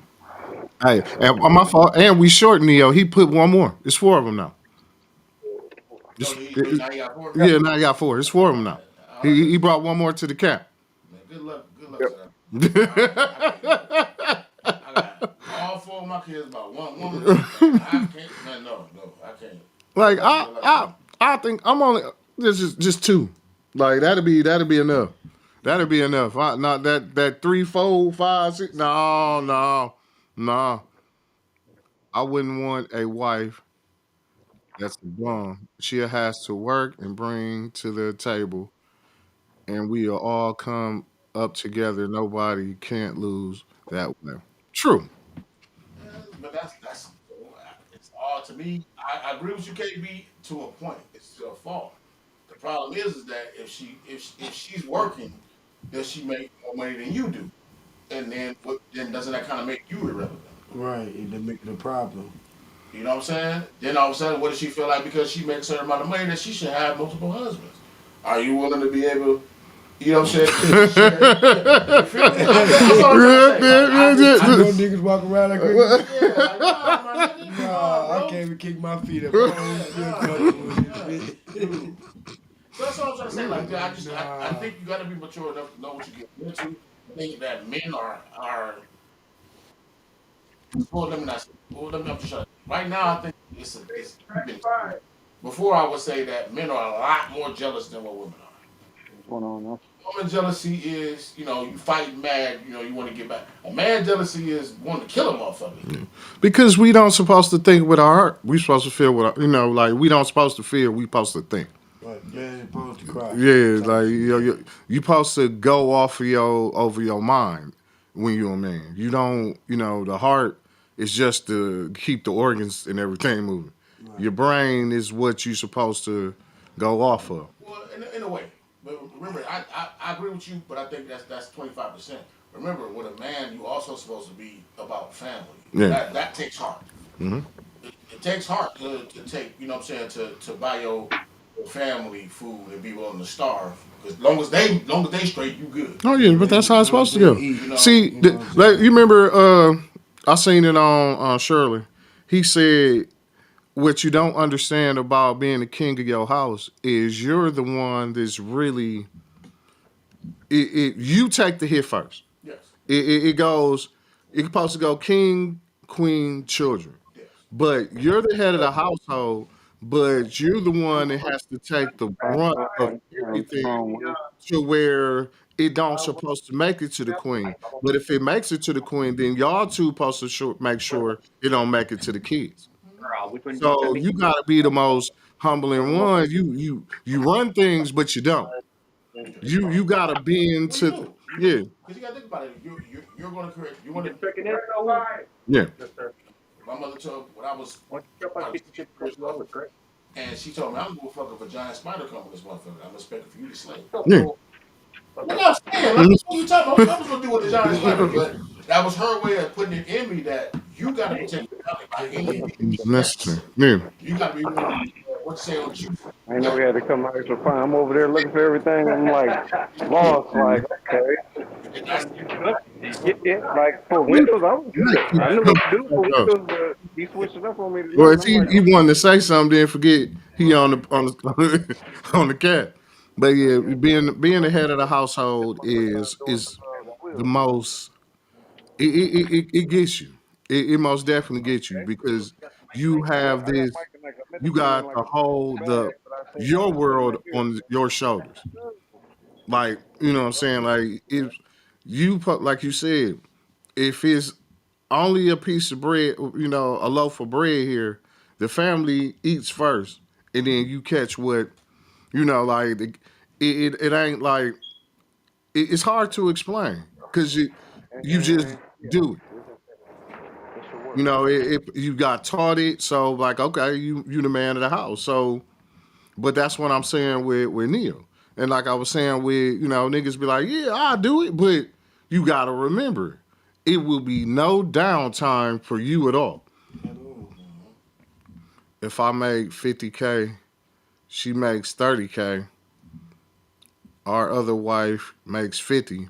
S2: Hey, and my fault. And we short Neo. He put one more. It's 4 of them now.
S3: Now you got 4?
S2: Yeah, now you got 4. It's 4 of them now. He brought one more to the cap.
S3: Man, good luck to them. I got all 4 of my kids about one woman. I can't, man, no, I can't.
S2: Like I think I'm only this is just 2. Like that'll be enough. That'll be enough. Not that 3, 4, 5, 6. No. I wouldn't want a wife that's a bum. She has to work and bring to the table, and we'll all come up together. Nobody can't lose that way. True.
S3: But that's it's all to me. I agree with you, KB, to a point. It's your fault. The problem is that if she's working, does she make more money than you do? And then doesn't that kind of make you irrelevant?
S5: Right, the problem.
S3: You know what I'm saying? Then all of a sudden, what does she feel like because she makes a certain amount of money that she should have multiple husbands? Are you willing to be able? You know what I'm saying?
S5: I know niggas walk around like I can't even kick my feet up.
S3: So that's all I'm trying to say. Like, I think you got to be mature enough to know what you get into. I think that men are. Well, let me not. I'm just trying. Right now, I think it's before I would say that men are a lot more jealous than what women are.
S4: what's going on now?
S3: Woman jealousy is, you fight mad, you want to get back. A man jealousy is wanting to kill a motherfucker.
S2: Yeah. Because we don't supposed to think with our heart. We supposed to feel with our, like we don't supposed to feel. We supposed to think.
S5: Right, man, you're supposed to cry.
S9: Yeah, like you supposed to go off of your mind when you're a man. You don't, the heart is just to keep the organs and everything moving.
S5: Right.
S9: Your brain is what you're supposed to go off of.
S3: Well, in a way, but remember, I agree with you, but I think that's 25%. Remember, with a man, you also supposed to be about family.
S9: Yeah.
S3: That takes heart.
S9: Mm-hmm.
S3: It takes heart to take, you know what I'm saying, to buy your family food and be willing to starve. Because long as they straight, you good.
S9: Oh yeah, but that's how it's supposed to go.
S5: You know,
S9: See, like you remember, I seen it on Shirley. He said, "What you don't understand about being the king of your house is you're the one that's really. You take the hit first.
S3: Yes.
S9: It goes. It's supposed to go king, queen, children,
S3: Yes.
S9: but you're the head of the household. But you're the one that has to take the brunt of everything to where it don't supposed to make it to the queen. But if it makes it to the queen, then y'all two supposed to make sure it don't make it to the kids. So you gotta be the most humbling one. You run things, but you don't. You gotta be
S3: Well, you
S9: into
S3: do. You
S9: yeah,
S3: do. Because you got to think about it. You're going to create. You're going to.
S9: yeah.
S3: My mother told when I was probably 6 years old, and she told me I'm gonna fuck if a giant spider come with this motherfucker. I'm expecting for you to slay.
S9: Yeah.
S3: What I'm saying, like, what you talking about? I was gonna do with the giant spider, but that was her way of putting it in me that you got to protect your family by any means
S9: Necessary.
S3: necessary.
S9: Yeah.
S3: You got to be willing to what you say on the truth.
S4: I ain't know we had to come out extra fine. I'm over there looking for everything. I'm like lost. Like okay,
S3: And that's
S4: yeah, like for Windows, I was good. I knew what to do for Windows, but he switched it up on me today.
S9: Well,
S4: And
S9: if
S4: I'm like,
S9: he wanted to say something, then forget he on the on the cat. But yeah, being the head of the household is the most. It gets you. It most definitely gets you because you have this. You got the whole the your world on your shoulders. Like what I'm saying. Like if like you said, if it's only a piece of bread, a loaf of bread here, the family eats first, and then you catch what like it ain't like it's hard to explain because you just do it. You got taught it, so like okay, you the man of the house. So, but that's what I'm saying with Neil, and like I was saying with niggas be like, yeah, I'll do it, but you gotta remember, it will be no downtime for you at all. If I make 50K, she makes 30K. Our other wife makes 50,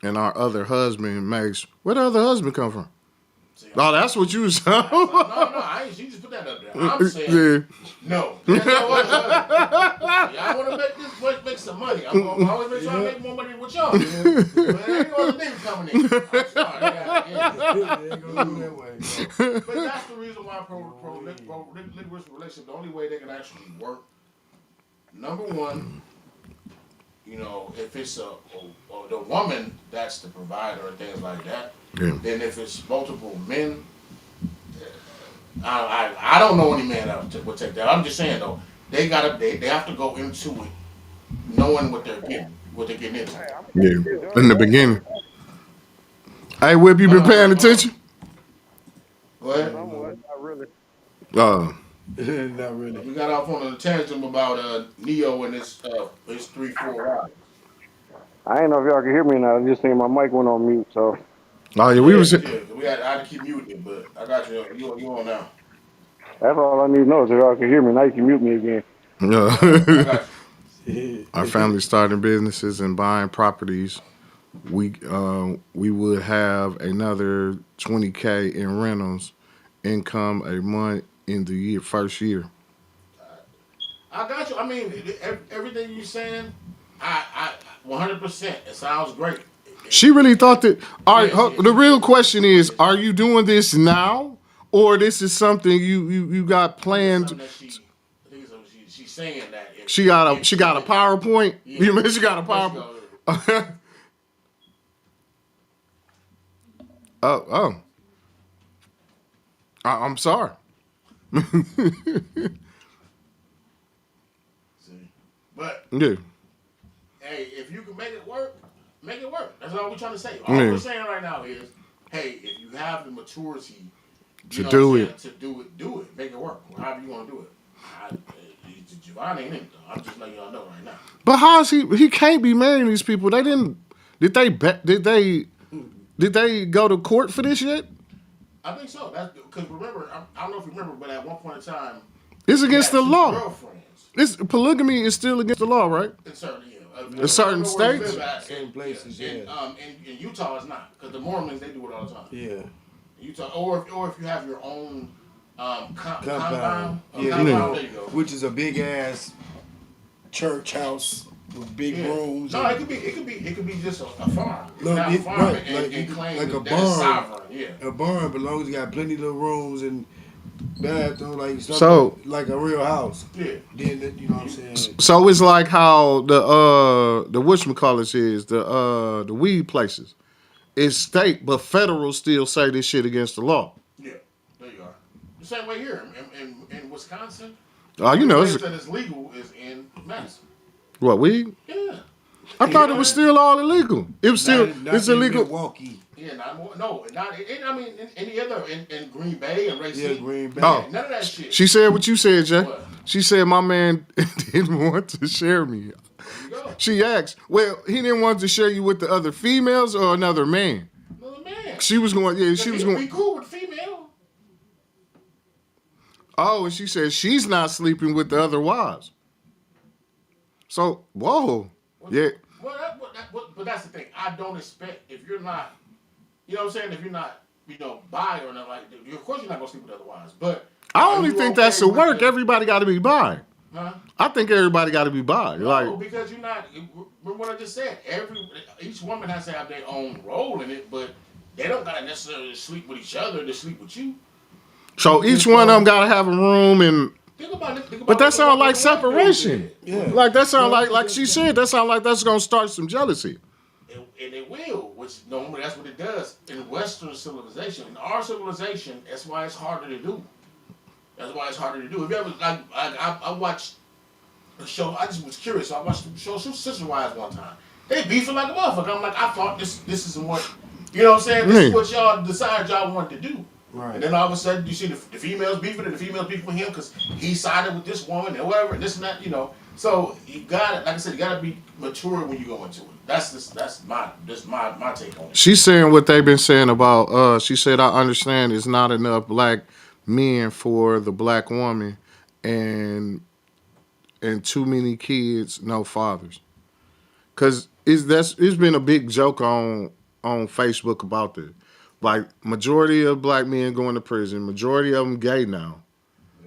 S9: and our other husband makes. Where the other husband come from? Oh, that's what you was saying.
S3: no, I ain't. She just put that up there. I'm saying no. Y'all want to make some money. I'm going to always make sure I make more money than what y'all do. But there ain't no other niggas coming in. I'm sorry. But that's the reason why pro-liquorous relationship, the only way they can actually work, number one, if it's the woman that's the provider and things like that, then if it's multiple men, I don't know any man that would take that. I'm just saying though, they have to go into it knowing what they're getting into.
S9: Yeah, in the beginning. Hey, Whip, you been paying attention?
S3: Go ahead.
S4: not really.
S5: Not really.
S3: We got off on a tangent about Neo and his 3-4 rides.
S4: I ain't know if y'all can hear me now. I just seen my mic went on mute, so.
S9: Oh yeah,
S3: I had to keep muting it, but I got you. You on now?
S4: That's all I need to know is if y'all can hear me. Now you can mute me again.
S3: I got you.
S9: Our family starting businesses and buying properties. We would have another 20K in rentals income a month in the first year.
S3: I got you. I mean, everything you're saying, I 100%. It sounds great.
S9: She really thought that. All right,
S3: Yeah,
S9: the real question is: are you doing this now, or this is something you got planned?
S3: She's saying that
S9: she got a PowerPoint. Yeah. You mean she got a PowerPoint? I'm sorry.
S3: But
S9: Yeah.
S3: hey, if you can make it work, make it work. That's all we're trying to say. All we're saying right now is, hey, if you have the maturity
S9: To do it.
S3: to do it, make it work. However you want to do it. Javon ain't in it though. I'm just letting y'all know right now.
S9: But how is he? He can't be marrying these people. They didn't. Did they go to court for this yet?
S3: I think so. That's because remember, I don't know if you remember, but at one point in time,
S9: It's against the law.
S3: Girlfriends.
S9: Polygamy is still against the law, right?
S3: In certain,
S9: in certain states.
S5: Certain places,
S3: in Utah, it's not because the Mormons they do it all the time.
S5: Yeah.
S3: Utah, or if you have your own compound.
S5: Yeah,
S3: there you go.
S5: Which is a big ass church house with big rooms.
S3: No, it could be just a farm.
S5: No,
S3: Not a farm
S5: right,
S3: and claim
S5: like a
S3: that it's
S5: barn.
S3: sovereign. Yeah.
S5: A barn, but as long as you got plenty of little rooms and bathroom, like something
S9: So-
S5: like a real house.
S3: Yeah.
S5: Then you know what I'm saying.
S9: So it's like how the whatchamacallit is the weed places. It's state, but federal still say this shit against the law.
S3: Yeah, there you are. The same way here in Wisconsin.
S9: You know,
S3: the place that is legal is in Madison.
S9: what weed?
S3: Yeah.
S9: I thought it was still all illegal. It was still it's
S5: in
S9: illegal.
S5: Milwaukee.
S3: Yeah, not in any other in Green Bay and Racine.
S5: Yeah, Green Bay.
S9: Oh.
S3: None of that shit.
S9: She said what you said, Jay.
S3: What?
S9: She said my man didn't want to share me.
S3: There you go.
S9: She asked, well, he didn't want to share you with the other females or another man.
S3: Another man.
S9: She was going, yeah, she was
S3: Be
S9: going.
S3: cool with female.
S9: Oh, and she said she's not sleeping with the other wives. So, whoa, yeah.
S3: But that's the thing. I don't expect if you're not, you know what I'm saying. If you're not, bi or not like, of course you're not gonna sleep with other wives. But
S9: I only think that's a work. Everybody got to be bi.
S3: Huh?
S9: I think everybody got to be bi.
S3: No,
S9: Like,
S3: because you're not. Remember what I just said. Each woman has to have their own role in it, but they don't gotta necessarily sleep with each other to sleep with you.
S9: so each one of them got to have a room and.
S3: Think about it.
S9: But that sounds like separation.
S5: Yeah.
S9: Like that sounds like she said. That sounds like that's gonna start some jealousy.
S3: And it will, which normally that's what it does in Western civilization. In our civilization, that's why it's harder to do. That's why it's harder to do. If you ever, I watched a show. I just was curious. So I watched the show Sister Wives one time. They beefing like a motherfucker. I'm like, I thought this isn't what, you know what I'm saying? This is what y'all decided y'all wanted to do.
S5: Right.
S3: And then all of a sudden, you see the females beefing and the females beefing with him because he sided with this woman and whatever, and this and that, So you gotta, like I said, you gotta be mature when you go into it. That's my take on it.
S9: She's saying what they've been saying about. She said, I understand it's not enough black men for the black woman, and too many kids, no fathers. Cause it's been a big joke on Facebook about this. Like, majority of black men going to prison, majority of them gay now.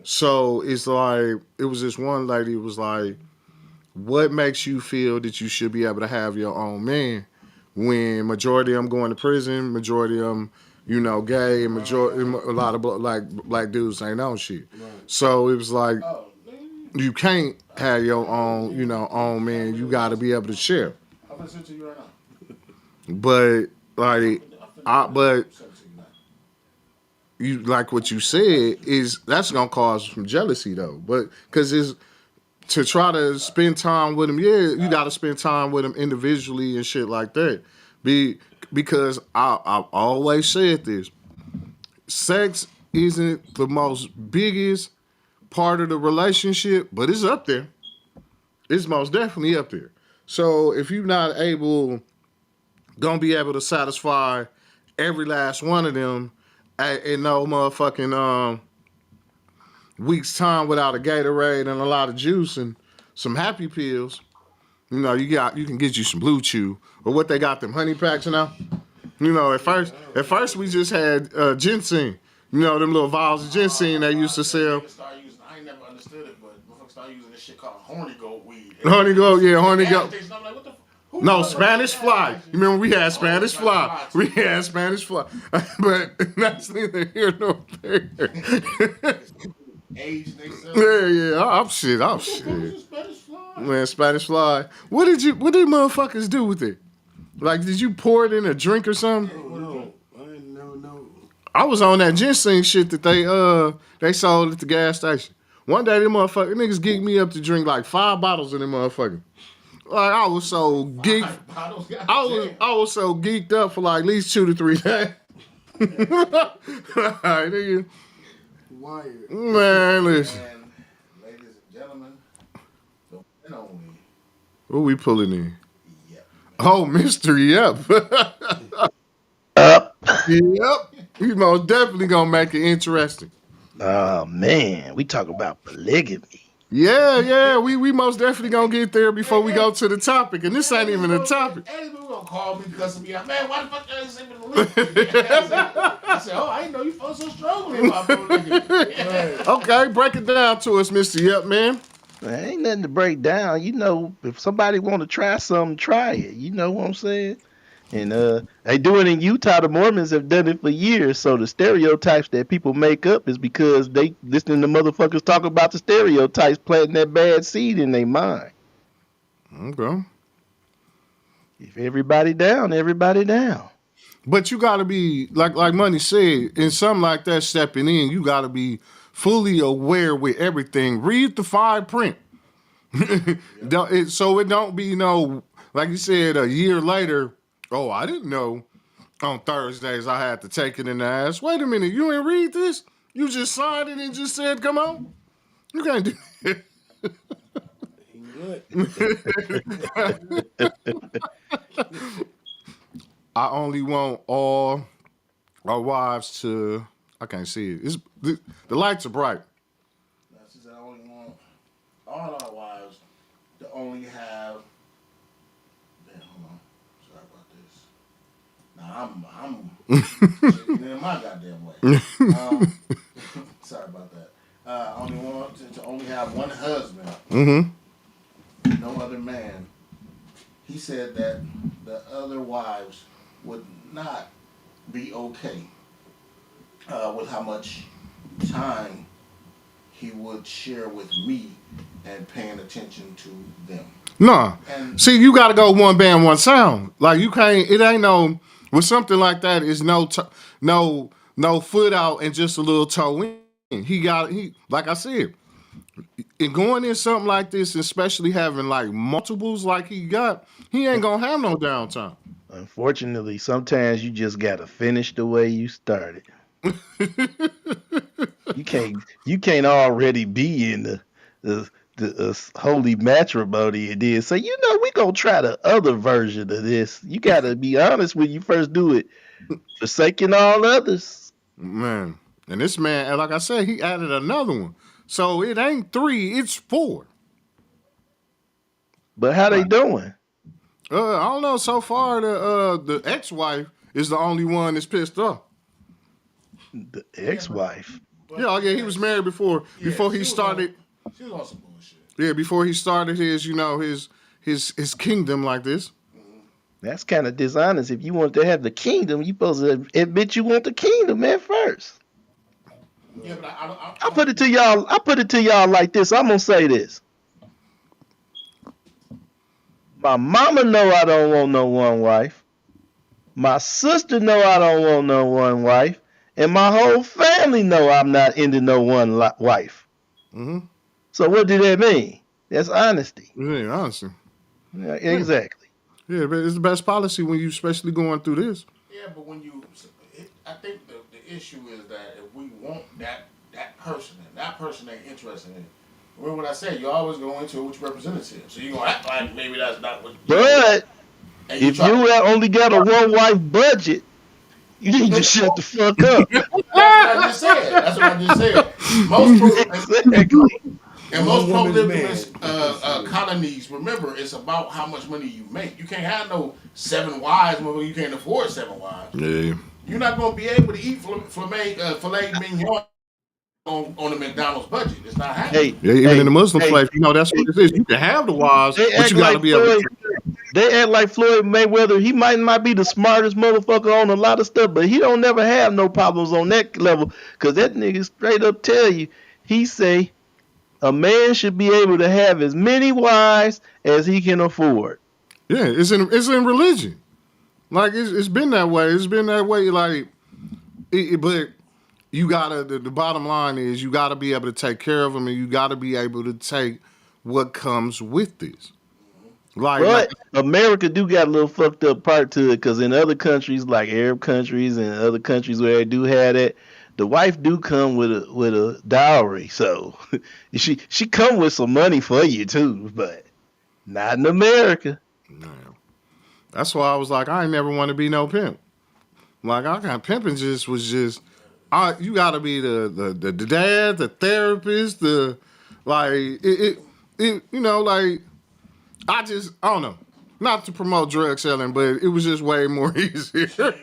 S9: So it's like, it was this one lady was like, what makes you feel that you should be able to have your own man when majority of them going to prison, majority of them, gay, and majority, a lot of black dudes ain't on shit. Right. So it was like, you can't have your own, own man. You got to be able to share.
S3: I'm listening to you right now.
S9: But like, but you like what you said is that's gonna cause some jealousy though. But because it's to try to spend time with them, you got to spend time with them individually and shit like that. Because I've always said this: sex isn't the most biggest part of the relationship, but it's up there. It's most definitely up there. So if you're not gonna be able to satisfy every last one of them in no motherfucking week's time without a Gatorade and a lot of juice and some happy pills, you can get you some Blue Chew or what they got them honey packs now. At first we just had ginseng. Them little vials of ginseng they used to sell.
S3: I ain't never understood it, but motherfuckers started using this shit called horny goat weed.
S9: Horny goat, yeah, horny goat.
S3: I'm like, what the
S9: No, Spanish fly. You remember we had Spanish fly. We had Spanish fly. But that's neither here nor there. Yeah. I'm shit. Man, Spanish fly. What did motherfuckers do with it? Like, did you pour it in a drink or something?
S5: No. I didn't know.
S9: I was on that ginseng shit that they sold at the gas station. One day, them motherfuckers niggas geeked me up to drink like 5 bottles of them motherfuckers. Like I was so geeked. I was so geeked up for like at least 2 to 3 days. Right, nigga.
S2: Wired.
S9: Man, listen.
S3: And ladies and gentlemen, the one and only.
S9: What we pulling in?
S3: Yep.
S9: Oh, Mr. Yep. Yep. He's most definitely gonna make it interesting.
S10: Oh man, we talk about polygamy.
S9: Yeah. We most definitely gonna get there before we go to the topic, and this ain't even a topic.
S3: Hey, people gonna call me cussing me out. Man, why the fuck you ain't send me the link? I said, oh, I didn't know you felt so strongly about polygamy.
S9: Okay, break it down to us, Mr. Yep, man.
S10: There ain't nothing to break down. You know, if somebody want to try something, try it. You know what I'm saying? And they do it in Utah. The Mormons have done it for years. So the stereotypes that people make up is because they listening to motherfuckers talk about the stereotypes, planting that bad seed in their mind.
S9: Okay.
S10: If everybody down, everybody down.
S9: But you gotta be like Money said, in something like that, stepping in, you gotta be fully aware with everything. Read the fine print. So it don't be like you said, a year later. Oh, I didn't know on Thursdays I had to take it in the ass. Wait a minute, you didn't read this? You just signed it and just said, come on? You can't do that. I only want all our wives to, I can't see it. The lights are bright.
S3: That's just, I only want all our wives to only have. Damn, hold on. Sorry about this. Now I'm in my goddamn way. Sorry about that. I only want to only have one husband.
S9: Mm-hmm.
S3: No other man. He said that the other wives would not be okay with how much time he would share with me and paying attention to them.
S9: Nah.
S3: And
S9: see, you got to go one band, one sound. Like you can't. It ain't no with something like that. Is no foot out and just a little toe in. He like I said, in going in something like this, especially having like multiples like he got, he ain't gonna have no downtime.
S10: Unfortunately, sometimes you just gotta finish the way you started. You can't already be in the holy matrimony and then say, we gonna try the other version of this. You gotta be honest when you first do it, forsaking all others.
S9: Man, and this man, like I said, he added another one, so it ain't 3, it's 4.
S10: But how they doing?
S9: I don't know. So far, the ex-wife is the only one that's pissed off.
S10: The ex-wife.
S9: Yeah, he was married before he started.
S3: She was on some bullshit.
S9: Yeah, before he started his kingdom like this.
S10: That's kind of dishonest. If you want to have the kingdom, you supposed to admit you want the kingdom at first.
S3: Yeah, but
S10: I put it to y'all. I put it to y'all like this. I'm gonna say this. My mama know I don't want no one wife. My sister know I don't want no one wife, and my whole family know I'm not into no one wife.
S9: Mm-hmm.
S10: So what do that mean? That's honesty.
S9: Yeah, honesty.
S10: Yeah, exactly.
S9: Yeah, but it's the best policy when you especially going through this.
S3: Yeah, but I think the issue is that if we want that person and that person ain't interested in it. Remember what I said, you always go into which representative. So you're going to act like maybe that's not what you
S10: But if you only got a one-wife budget, you need to shut the fuck up.
S3: That's what I just said. Most pro-ligamist colonies, remember, it's about how much money you make. You can't have no 7 wives, you can't afford 7 wives.
S9: Yeah.
S3: You're not going to be able to eat filet mignon on the McDonald's budget. It's not happening.
S9: Even in the Muslim faith, that's what it is. You can have the wives, but you got to be able to.
S10: They act like Floyd Mayweather. He might not be the smartest motherfucker on a lot of stuff, but he don't never have no problems on that level. Because that nigga straight up tell you, he say a man should be able to have as many wives as he can afford.
S9: Yeah, it's in religion. Like it's been that way. It's been that way. Like, but you gotta. The bottom line is you gotta be able to take care of them, and you gotta be able to take what comes with this.
S10: But America do got a little fucked up part to it, because in other countries like Arab countries and other countries where they do have that, the wife do come with a dowry. So she come with some money for you too, but not in America.
S9: That's why I was like, I ain't never want to be no pimp. Like I got pimping was just, you got to be the dad, the therapist, the like it you know, like I don't know, not to promote drug selling, but it was just way more easier.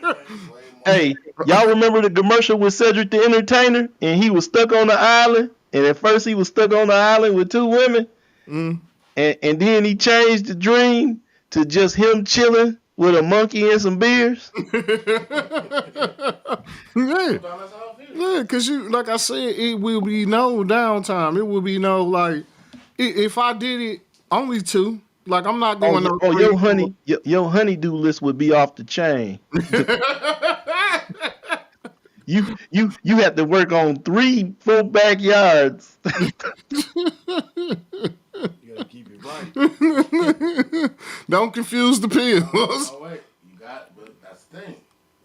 S10: Hey, y'all remember the commercial with Cedric the Entertainer, and he was stuck on the island, and at first he was stuck on the island with two women, and then he changed the dream to just him chilling with a monkey and some beers.
S9: Yeah, because like I said, it will be no downtime. It will be no like, if I did it, only two. Like I'm not going no.
S10: Oh, your honeydew list would be off the chain. You have to work on 3 full backyards.
S3: You gotta keep it right.
S9: Don't confuse the pills.
S3: Oh wait, but that's the thing.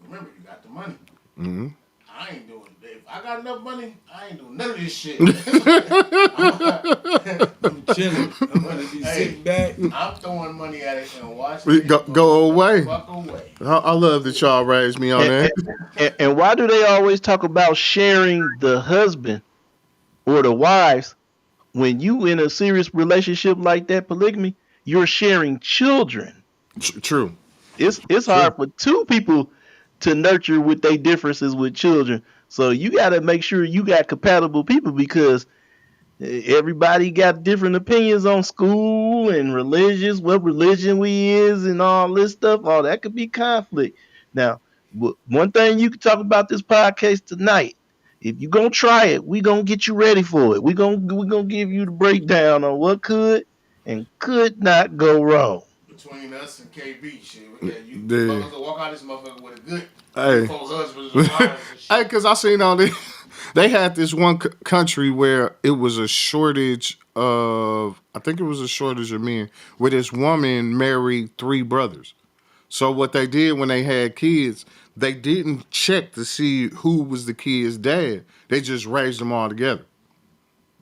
S3: Remember, you got the money.
S9: Mm-hmm.
S3: I ain't doing it. If I got enough money, I ain't doing none of this shit.
S1: I'm chilling. I'm gonna be sitting back.
S3: I'm throwing money at it and watching
S9: Go away.
S3: Fuck away.
S9: I love that y'all raised me on that.
S10: And why do they always talk about sharing the husband or the wives when you in a serious relationship like that, polygamy? You're sharing children.
S9: True.
S10: It's hard for two people to nurture with their differences with children. So you got to make sure you got compatible people, because everybody got different opinions on school and religious, what religion we is and all this stuff. All that could be conflict. Now, one thing you can talk about this podcast tonight, if you're going to try it, we going to get you ready for it. We gonna give you the breakdown on what could and could not go wrong.
S3: Between us and KB, shit. You motherfuckers walk out this motherfucker with a good husbands and wives and shit.
S9: Hey, because I seen all this. They had this one country where it was a shortage of, I think it was a shortage of men, where this woman married 3 brothers. So what they did when they had kids, they didn't check to see who was the kid's dad. They just raised them all together.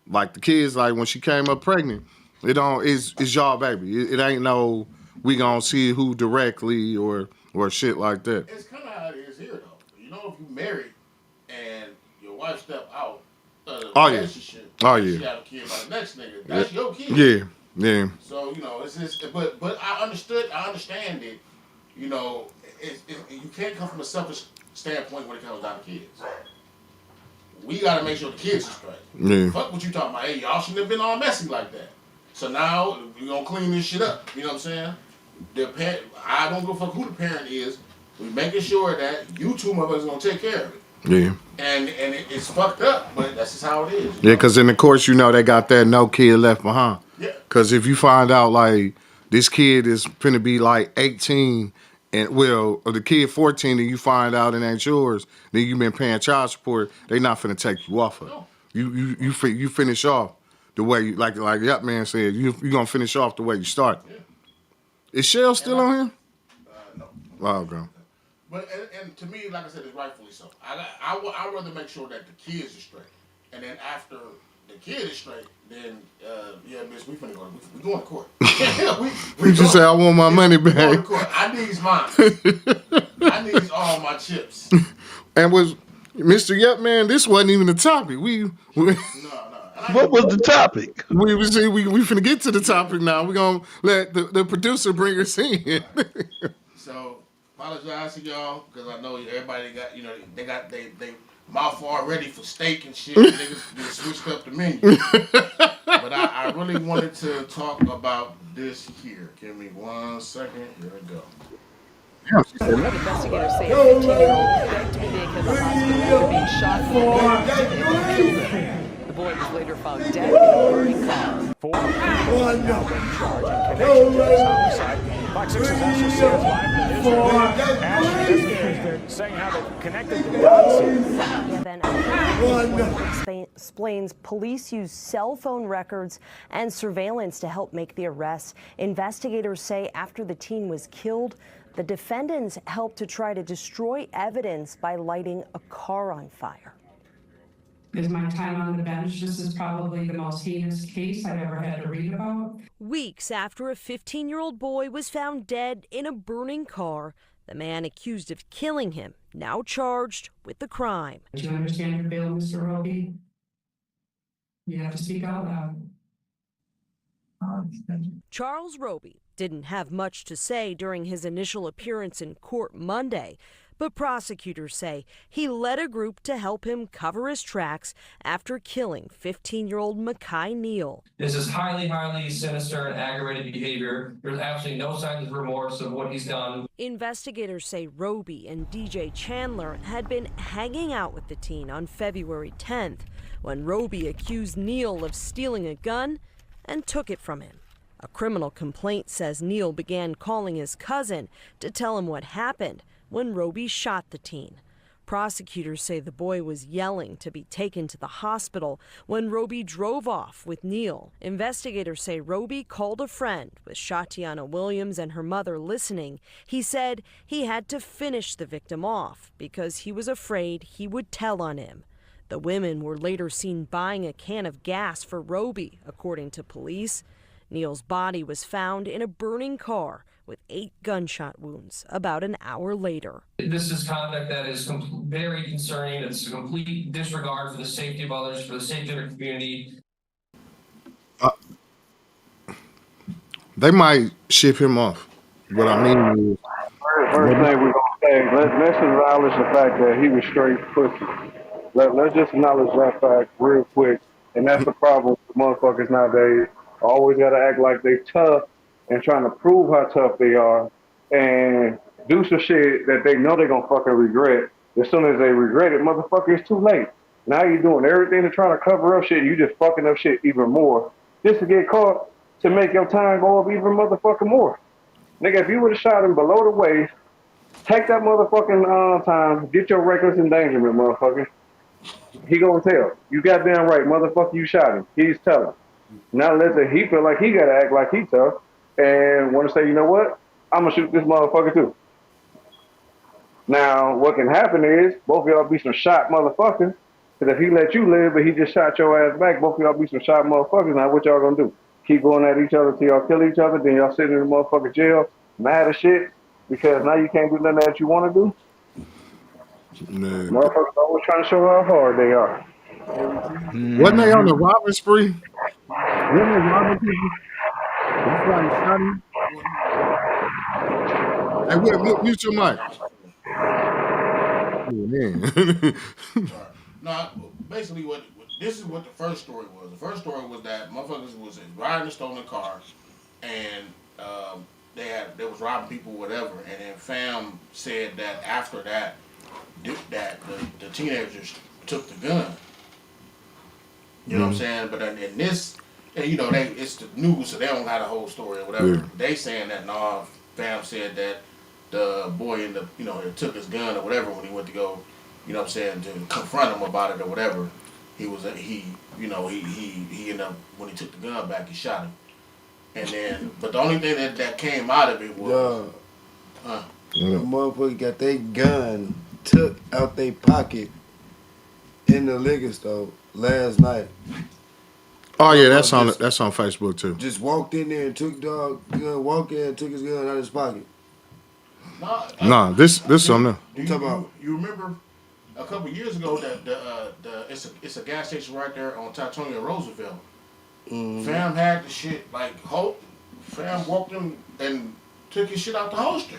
S9: Like the kids, like when she came up pregnant, it's y'all baby. It ain't no, we gonna see who directly or shit like that.
S3: It's kind of how it is here, though. You know, if you married and your wife step out of the relationship,
S9: she have
S3: a kid by the next nigga, that's your kid.
S9: Yeah.
S3: So, you know, it's just, but I understand it. You know, you can't come from a selfish standpoint when it comes down to kids. We gotta make sure the kids are straight.
S9: Yeah.
S3: Fuck what you talking about. Hey, y'all shouldn't have been all messy like that. So now we gonna clean this shit up. You know what I'm saying? I don't give a fuck who the parent is. We making sure that you two motherfuckers gonna take care of it.
S9: Yeah.
S3: And it's fucked up, but that's just how it is.
S9: Yeah, because in the course, you know, they got that no kid left behind.
S3: Yeah.
S9: Because if you find out, like, this kid is finna be, like, 18, or the kid 14, and you find out it ain't yours, then you been paying child support, they not finna take you off of it. No. You finish off the way, like Yup Man said, you gonna finish off the way you started. Yeah. Is Shell still on here?
S3: No.
S9: Wow, bro.
S3: But and to me, like I said, it's rightfully so. I rather make sure that the kids are straight, and then after the kid is straight, then bitch, we finna go. We going to court. we
S9: just say I want my money back.
S3: Going to court. I need mine. I need all my chips.
S9: And was Mr. Yup Man? This wasn't even the topic.
S3: No.
S10: What was the topic?
S9: We finna get to the topic now. We're gonna let the producer bring us in.
S3: So apologize to y'all, because I know everybody got, you know, they got they mouth all ready for steak and shit. Niggas just switched up the menu. But I really wanted to talk about this here. Give me 1 second. Here we go.
S11: Investigators say a 15-year-old begged to be taken to the hospital after being shot in the head and killed him. The boy was later found dead in a burning car.
S12: 4 people now been charged in connection to this homicide. Fox 6's Ashley Sears live in the news. Ashley, investigators, they're saying how they connected the dots here.
S13: Explains police use cell phone records and surveillance to help make the arrests. Investigators say after the teen was killed, the defendants helped to try to destroy evidence by lighting a car on fire.
S14: Is my time on the bench. This is probably the most heinous case I've ever had to read about.
S13: Weeks after a 15-year-old boy was found dead in a burning car, the man accused of killing him, now charged with the crime.
S14: Do you understand your bail, Mr. Roby? You have to speak out loud.
S13: Charles Roby didn't have much to say during his initial appearance in court Monday, but prosecutors say he led a group to help him cover his tracks after killing 15-year-old Makai Neal.
S15: This is highly, highly sinister and aggravated behavior. There's absolutely no signs of remorse of what he's done.
S13: Investigators say Roby and DJ Chandler had been hanging out with the teen on February 10th when Roby accused Neal of stealing a gun and took it from him. A criminal complaint says Neal began calling his cousin to tell him what happened when Roby shot the teen. Prosecutors say the boy was yelling to be taken to the hospital when Roby drove off with Neal. Investigators say Roby called a friend with Shatiana Williams and her mother listening. He said he had to finish the victim off because he was afraid he would tell on him. The women were later seen buying a can of gas for Roby, according to police. Neal's body was found in a burning car with 8 gunshot wounds about an hour later.
S15: This is conduct that is very concerning. It's a complete disregard for the safety of others, for the safety of the community.
S9: They might ship him off. What I mean is,
S4: First thing we're gonna say, let's acknowledge the fact that he was straight pussy. Let's just acknowledge that fact real quick. And that's the problem with motherfuckers nowadays. Always gotta act like they tough and trying to prove how tough they are and do some shit that they know they're gonna fucking regret. As soon as they regret it, motherfucker, it's too late. Now you're doing everything to try to cover up shit, you just fucking up shit even more. Just to get caught to make your time go up even motherfucking more. Nigga, if you would have shot him below the waist, take that motherfucking time, get your reckless endangerment, motherfucker. He gonna tell. You goddamn right, motherfucker, you shot him. He's telling. Now listen, he feel like he gotta act like he tough and wanna say, you know what? I'm gonna shoot this motherfucker too. Now, what can happen is both of y'all be some shot motherfuckers. Because if he let you live, but he just shot your ass back, both of y'all be some shot motherfuckers. Now, what y'all gonna do? Keep going at each other till y'all kill each other, then y'all sit in the motherfucking jail, mad as shit, because now you can't do nothing that you want to do?
S9: man.
S4: Motherfuckers always trying to show how hard they are.
S9: Wasn't they on the robbing spree? Wasn't they robbing people? That's why he shot him. Hey, Whipp, mute your mic. Oh, man.
S3: No, basically, this is what the first story was. The first story was that motherfuckers was riding a stolen car, and they was robbing people, whatever. And then fam said that after that, the teenagers took the gun. You know what I'm saying? But in this, and you know, it's the news, so they don't got a whole story or whatever.
S9: Yeah.
S3: They saying that fam said that the boy ended up, you know, took his gun or whatever when he went to go, you know what I'm saying, to confront him about it or whatever. He ended up, when he took the gun back, he shot him. And then, but the only thing that came out of it was,
S5: the motherfucker got their gun took out their pocket in the liquor store last night.
S9: Oh yeah, that's on Facebook too.
S5: Just walked in there and took the gun, walked in and took his gun out of his pocket.
S9: No, this something.
S3: You remember a couple of years ago that it's a gas station right there on Tatonia Roosevelt.
S5: Mm-hmm.
S3: Fam had the shit like Hope. Fam walked in and took his shit out the holster.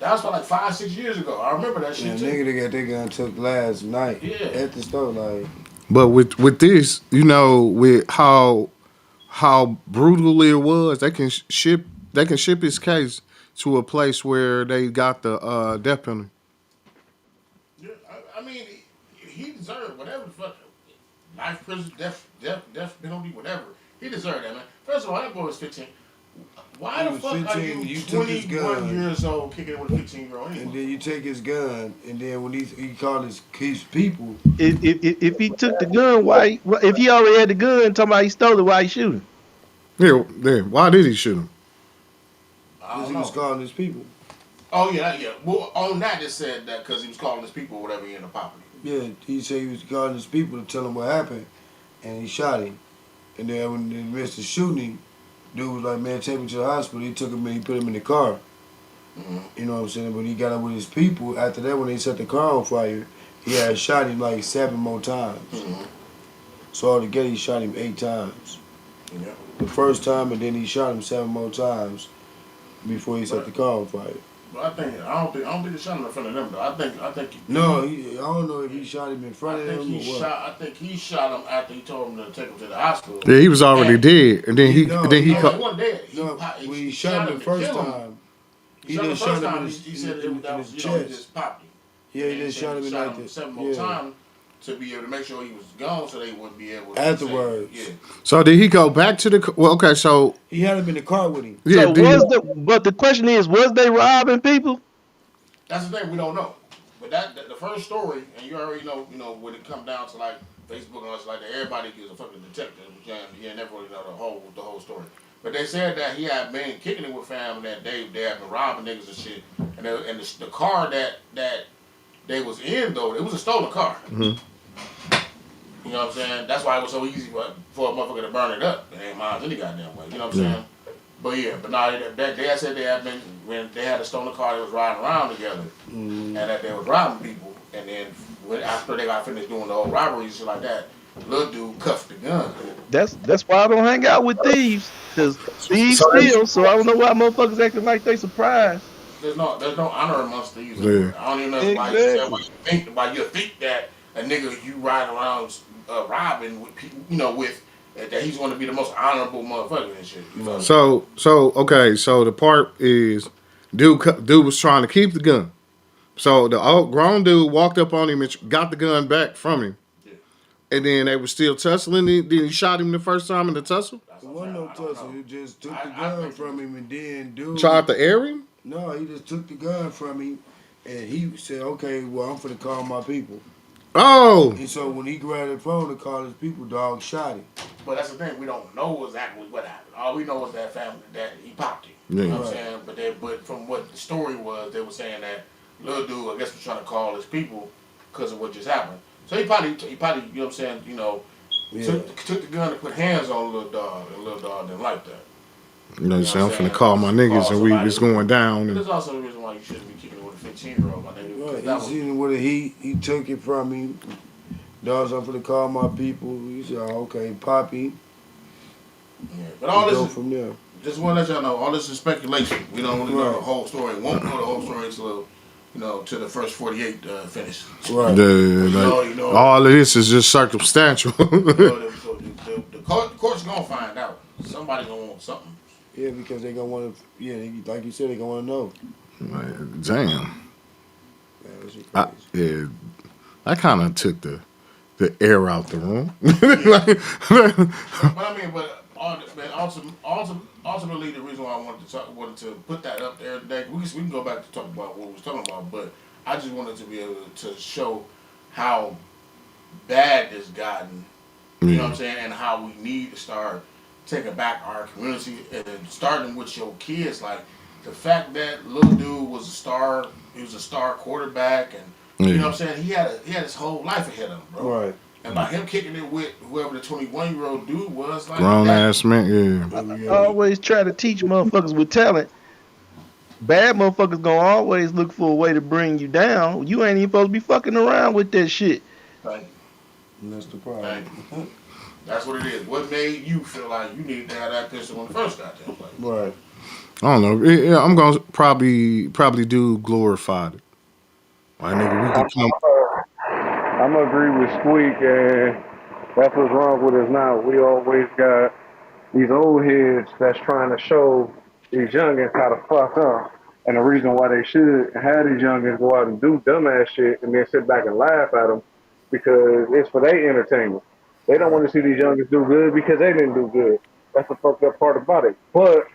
S3: That was like 5-6 years ago. I remember that shit too.
S5: Nigga, they got their gun took last night at the store. Like,
S9: but with this, you know, with how brutally it was, they can ship his case to a place where they got the death penalty.
S3: Yeah, I mean, he deserved whatever the fuck, life prison, death penalty, whatever. He deserved that, man. First of all, that boy was 15. Why
S5: He
S3: the
S5: was
S3: fuck are
S5: 15,
S3: you
S5: you took his
S3: 21
S5: gun.
S3: years old kicking it with a 15-year-old?
S5: And then you take his gun, and then when he called his people,
S10: If he took the gun, why? If he already had the gun, talking about he stole it, why he shooting?
S9: Yeah, why did he shoot him?
S5: because he was calling his people.
S3: Oh yeah. Well, on that it said that because he was calling his people or whatever in the property.
S5: Yeah, he said he was calling his people to tell him what happened, and he shot him. And then when they missed the shooting, dude was like, "Man, take me to the hospital." He took him and he put him in the car.
S3: Mm-hmm.
S5: You know what I'm saying? But he got up with his people. After that, when they set the car on fire, he had shot him like 7 more times.
S3: Mm-hmm.
S5: So altogether, he shot him 8 times.
S3: Yeah.
S5: The first time, and then he shot him 7 more times before he set the car on fire.
S3: But I don't think he shot him in front of them though. I think.
S5: No, I don't know if he shot him in front of them or what.
S3: I think he shot him after he told him to take him to the hospital.
S9: Yeah, he was already dead, and then he
S3: he wasn't dead.
S5: When he shot him the first time, he just shot him in his chest.
S3: He just popped him.
S5: Yeah, he just shot him in like this.
S3: 7 more times to be able to make sure he was gone, so they wouldn't be able to
S5: afterwards.
S3: Say, yeah.
S9: So did he go back to the? Well, okay, so
S5: he had him in the car with him.
S9: Yeah,
S10: So but the question is, was they robbing people?
S3: That's the thing, we don't know. But that the first story, and you already know, when it come down to like Facebook and stuff like that, everybody is a fucking detective. You never really know the whole story. But they said that he had been kicking it with fam, and that they had been robbing niggas and shit. And the car that they was in though, it was a stolen car.
S9: Mm-hmm.
S3: You know what I'm saying? That's why it was so easy for a motherfucker to burn it up. It ain't mine any goddamn way. You know what I'm saying? But nah, they said they had been, when they had a stolen car, they was riding around together, and that they was robbing people. And then after they got finished doing the whole robberies and shit like that, little dude cuffed the gun.
S10: That's why I don't hang out with thieves, because thieves steal. So I don't know why motherfuckers acting like they surprised.
S3: There's no honor amongst thieves.
S9: Yeah.
S3: I don't even know why you think that a nigga you ride around robbing with people, with that he's going to be the most honorable motherfucker and shit. You know?
S9: So okay, so the part is, dude was trying to keep the gun. So the old grown dude walked up on him and got the gun back from him.
S3: Yeah.
S9: And then they were still tussling. Then he shot him the first time in the tussle.
S5: There wasn't no tussle. He just took the gun from him, and then dude
S9: tried to air him.
S5: No, he just took the gun from him, and he said, "Okay, well, I'm finna call my people."
S9: Oh.
S5: And so when he grabbed the phone to call his people, dog shot him.
S3: But that's the thing, we don't know exactly what happened. All we know is that family that he popped him.
S9: Yeah.
S3: You know what I'm saying? But from what the story was, they were saying that little dude, I guess, was trying to call his people because of what just happened. So he probably, you know what I'm saying, took the gun and put hands on little dog, and little dog didn't like that.
S9: You know what I'm saying? I'm finna call my niggas, and we was going down.
S3: But
S9: And
S3: there's also the reason why you shouldn't be kicking it with a 15-year-old, my nigga.
S5: Right, he seen it with it. He took it from him. Dogs, I'm finna call my people. He said, "Okay, Poppy."
S3: Yeah, but all this
S5: from there.
S3: Just want to let y'all know, all this is speculation. We don't really know the whole story. We won't know the whole story until, to the first 48 finish.
S5: Right.
S9: All of this is just circumstantial.
S3: The court's gonna find out. Somebody gonna want something.
S5: Yeah, because they gonna want to. Yeah, like you said, they gonna want to know.
S9: Like, damn. I kind of took the air out the room.
S3: Ultimately, the reason why I wanted to put that up there today, we can go back to talk about what we was talking about, but I just wanted to be able to show how bad this gotten, you know what I'm saying, and how we need to start taking back our community and starting with your kids. Like the fact that little dude was a star, he was a star quarterback, and you know what I'm saying, he had his whole life ahead of him, bro.
S5: Right.
S3: And by him kicking it with whoever the 21-year-old dude was, like
S9: grown ass man,
S10: I always try to teach motherfuckers with talent. Bad motherfuckers gonna always look for a way to bring you down. You ain't even supposed to be fucking around with that shit.
S3: Thank you.
S5: And that's the problem.
S3: That's what it is. What made you feel like you needed to have that pistol when the first got there?
S5: Right.
S9: I don't know. Yeah, I'm gonna probably do glorified. My nigga, we can come.
S4: I'm gonna agree with Squeak, and that's what's wrong with us now. We always got these old heads that's trying to show these youngins how to fuck up. And the reason why they should have these youngins go out and do dumbass shit and then sit back and laugh at them because it's for their entertainment. They don't want to see these youngins do good because they didn't do good. That's the fucked up part about it. But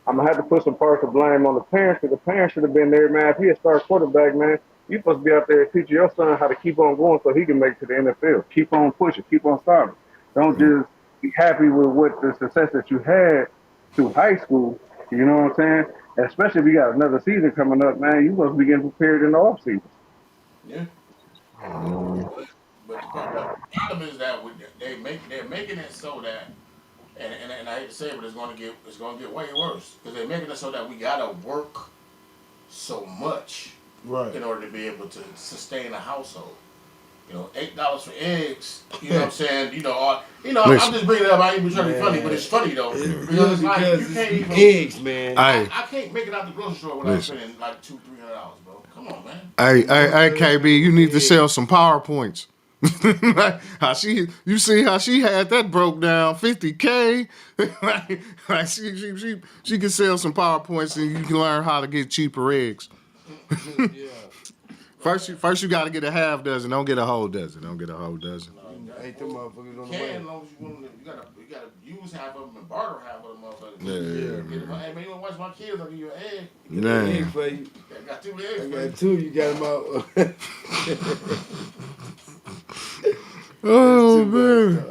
S4: I'm gonna have to put some partial blame on the parents, because the parents should have been there, man. If he a star quarterback, man, you supposed to be out there teaching your son how to keep on going so he can make it to the NFL. Keep on pushing, keep on starting. Don't just be happy with what the success that you had through high school. You know what I'm saying? Especially if you got another season coming up, man. You supposed to be getting prepared in the off season.
S3: Yeah. But the problem is that they're making it so that, and I hate to say it, but it's gonna get way worse because they're making it so that we gotta work so much
S5: Right.
S3: in order to be able to sustain a household. You know, $8 for eggs. You know what I'm saying? I'm just bringing it up. I ain't even trying to be funny, but it's funny though. Because it's like you can't even
S5: eggs, man.
S3: I can't make it out the grocery store without spending like $200-$300, bro. Come on, man.
S9: Hey, KB, you need to sell some PowerPoints. You see how she had that broke down, $50K. like she can sell some PowerPoints and you can learn how to get cheaper eggs. First you got to get a half dozen. Don't get a whole dozen.
S5: Ate them motherfuckers on the way.
S3: As long as you gotta use half of them and barter half of them motherfuckers.
S9: Yeah.
S3: Hey man, you wanna watch my kids? I'll give you an egg.
S9: Yeah.
S5: Egg for you.
S3: I got 2 eggs.
S5: I got 2. You got them out.
S9: Oh man.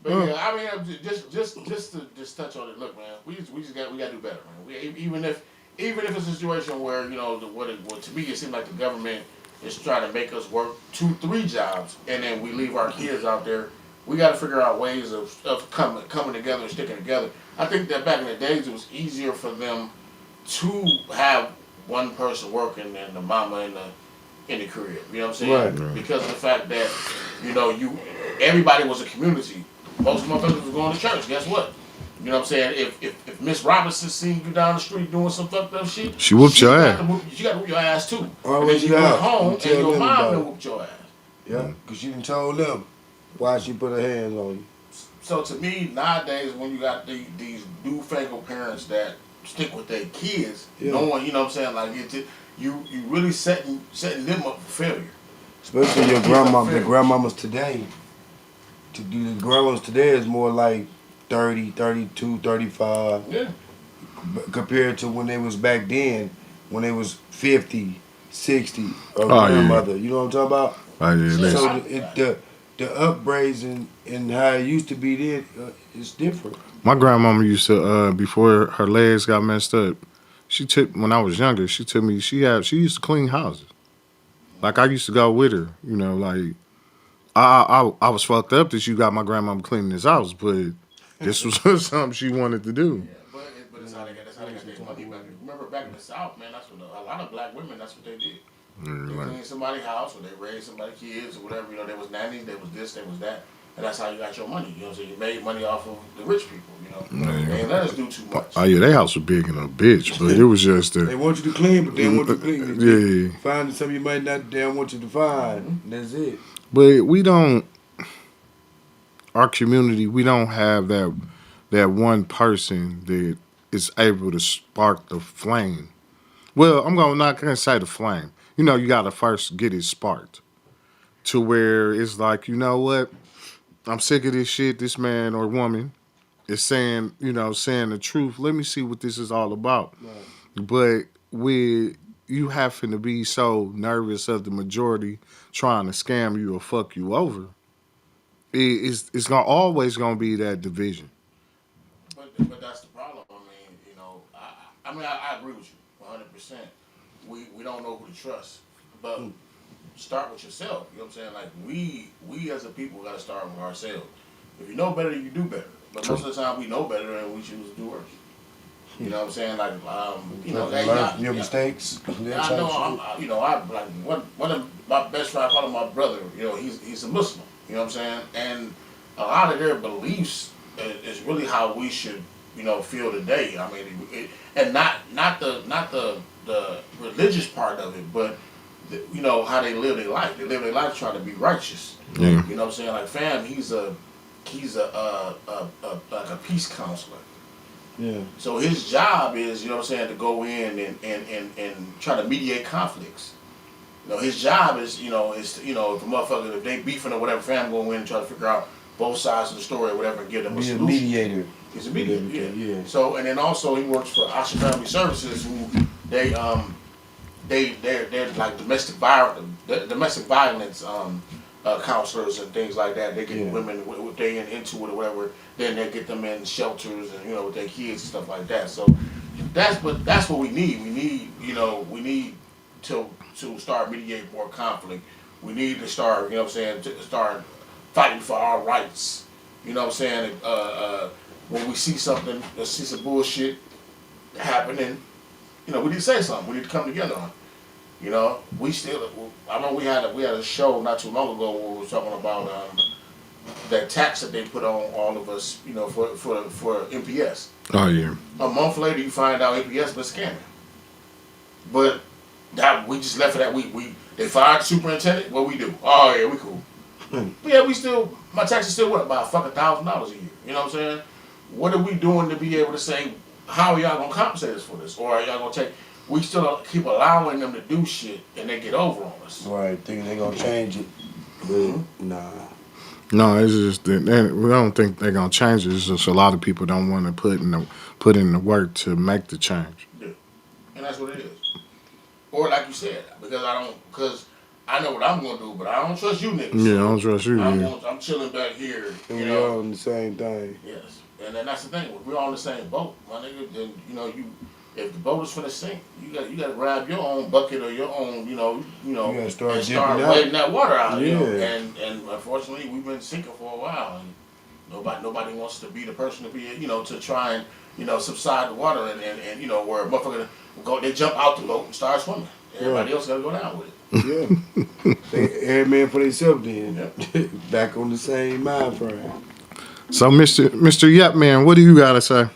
S3: But yeah, I mean, just to touch on it. Look, man, we gotta do better, man. Even if it's a situation where what to me it seems like the government is trying to make us work 2-3 jobs, and then we leave our kids out there. We got to figure out ways of coming together and sticking together. I think that back in the days it was easier for them to have one person working and the mama in the crib. You know what I'm saying?
S5: Right.
S3: Because of the fact that everybody was a community. Most motherfuckers was going to church. Guess what? You know what I'm saying? If Miss Robinson seen you down the street doing some fucked up shit,
S9: she whooped your ass.
S3: You got to whoop your ass too.
S5: Or
S3: and then you go home and your mom
S5: them
S3: whooped your ass.
S5: Yeah, because she done told them why she put her hands on you.
S3: So to me, nowadays, when you got these newfangled parents that stick with their kids, knowing, you know what I'm saying, like you really setting them up for failure.
S5: Especially your grandmamas today. The grandmas today is more like 30, 32, 35.
S3: Yeah.
S5: Compared to when they was back then, when they was 50, 60, or grandmother. You know what I'm talking about? So the upgrades and how it used to be then, it's different.
S9: My grandmama used to, before her legs got messed up, when I was younger, she took me, she used to clean houses. Like I used to go with her, like I was fucked up that you got my grandmama cleaning this house, but this was something she wanted to do.
S3: Yeah, but that's how they got their money back. Remember back in the South, man, that's what a lot of black women, that's what they did. They cleaned somebody's house, or they raised somebody's kids, or whatever. There was nannies, there was this, there was that. And that's how you got your money. So you made money off of the rich people, They ain't let us do too much.
S9: Oh yeah, their house was big and a bitch, but it was just
S5: they want you to clean, but they want you to clean.
S9: Yeah.
S5: Find something you might not damn want you to find.
S3: Mm-hmm.
S5: That's it.
S9: But our community, we don't have that one person that is able to spark the flame. Well, I'm not gonna say the flame. You gotta first get it sparked to where it's like, you know what? I'm sick of this shit. This man or woman is saying the truth. Let me see what this is all about. Right. But with you having to be so nervous of the majority trying to scam you or fuck you over, it's always gonna be that division.
S3: But that's the problem. I agree with you 100%. We don't know who to trust, but start with yourself. You know what I'm saying? Like we as a people got to start with ourselves. If you know better, you do better. But most of the time we know better and we choose to do worse. You know what I'm saying? Like
S5: learn your mistakes.
S3: I know. One of my best friends, I call him my brother. He's a Muslim. You know what I'm saying? And a lot of their beliefs is really how we should feel today. I mean, and not the religious part of it, but how they live their life. They live their life trying to be righteous.
S9: Yeah.
S3: You know what I'm saying? Like fam, he's a like a peace counselor.
S5: Yeah.
S3: So his job is, to go in and try to mediate conflicts. His job is, if a motherfucker, if they beefing or whatever, fam go in and try to figure out both sides of the story or whatever and give them a
S5: Be a
S3: solution.
S5: mediator.
S3: He's a mediator, yeah. So and then also he works for Asha Family Services, who they're like domestic violence counselors and things like that. They get women if they into it or whatever, then they get them in shelters and with their kids and stuff like that. So that's what we need. We need to start mediating more conflict. We need to start to start fighting for our rights. You know what I'm saying? When we see some bullshit happening, we need to say something. We need to come together on it. We still. I remember we had a show not too long ago where we were talking about that tax that they put on all of us. For MPS.
S9: Oh yeah.
S3: A month later, you find out MPS was scamming. But that we just left it at they fired the superintendent. What we do? Oh yeah, we cool. Yeah, we still my taxes still what about fucking $1,000 a year. You know what I'm saying? What are we doing to be able to say how are y'all gonna compensate us for this, or are y'all gonna take? We still keep allowing them to do shit and they get over on us.
S5: Right, thinking they gonna change it, but nah.
S9: No, it's just that we don't think they're gonna change it. It's just a lot of people don't want to put in the work to make the change.
S3: Yeah, and that's what it is. Or like you said, because I know what I'm gonna do, but I don't trust you niggas.
S9: Yeah, I don't trust you.
S3: I'm chilling back here.
S5: And we all on the same thing.
S3: Yes, and then that's the thing. We're all on the same boat, my nigga. Then if the boat is finna sink, you got to grab your own bucket or your own, you gotta start and start wading that water out.
S5: Yeah.
S3: And unfortunately, we've been sinking for a while, and nobody wants to be the person to be, to try and subside the water and where a motherfucker they jump out the boat and start swimming. Everybody else got to go down with it.
S5: Yeah. Every man for themselves then. Back on the same mind frame.
S9: So, Mr. Yep Man, what do you gotta say?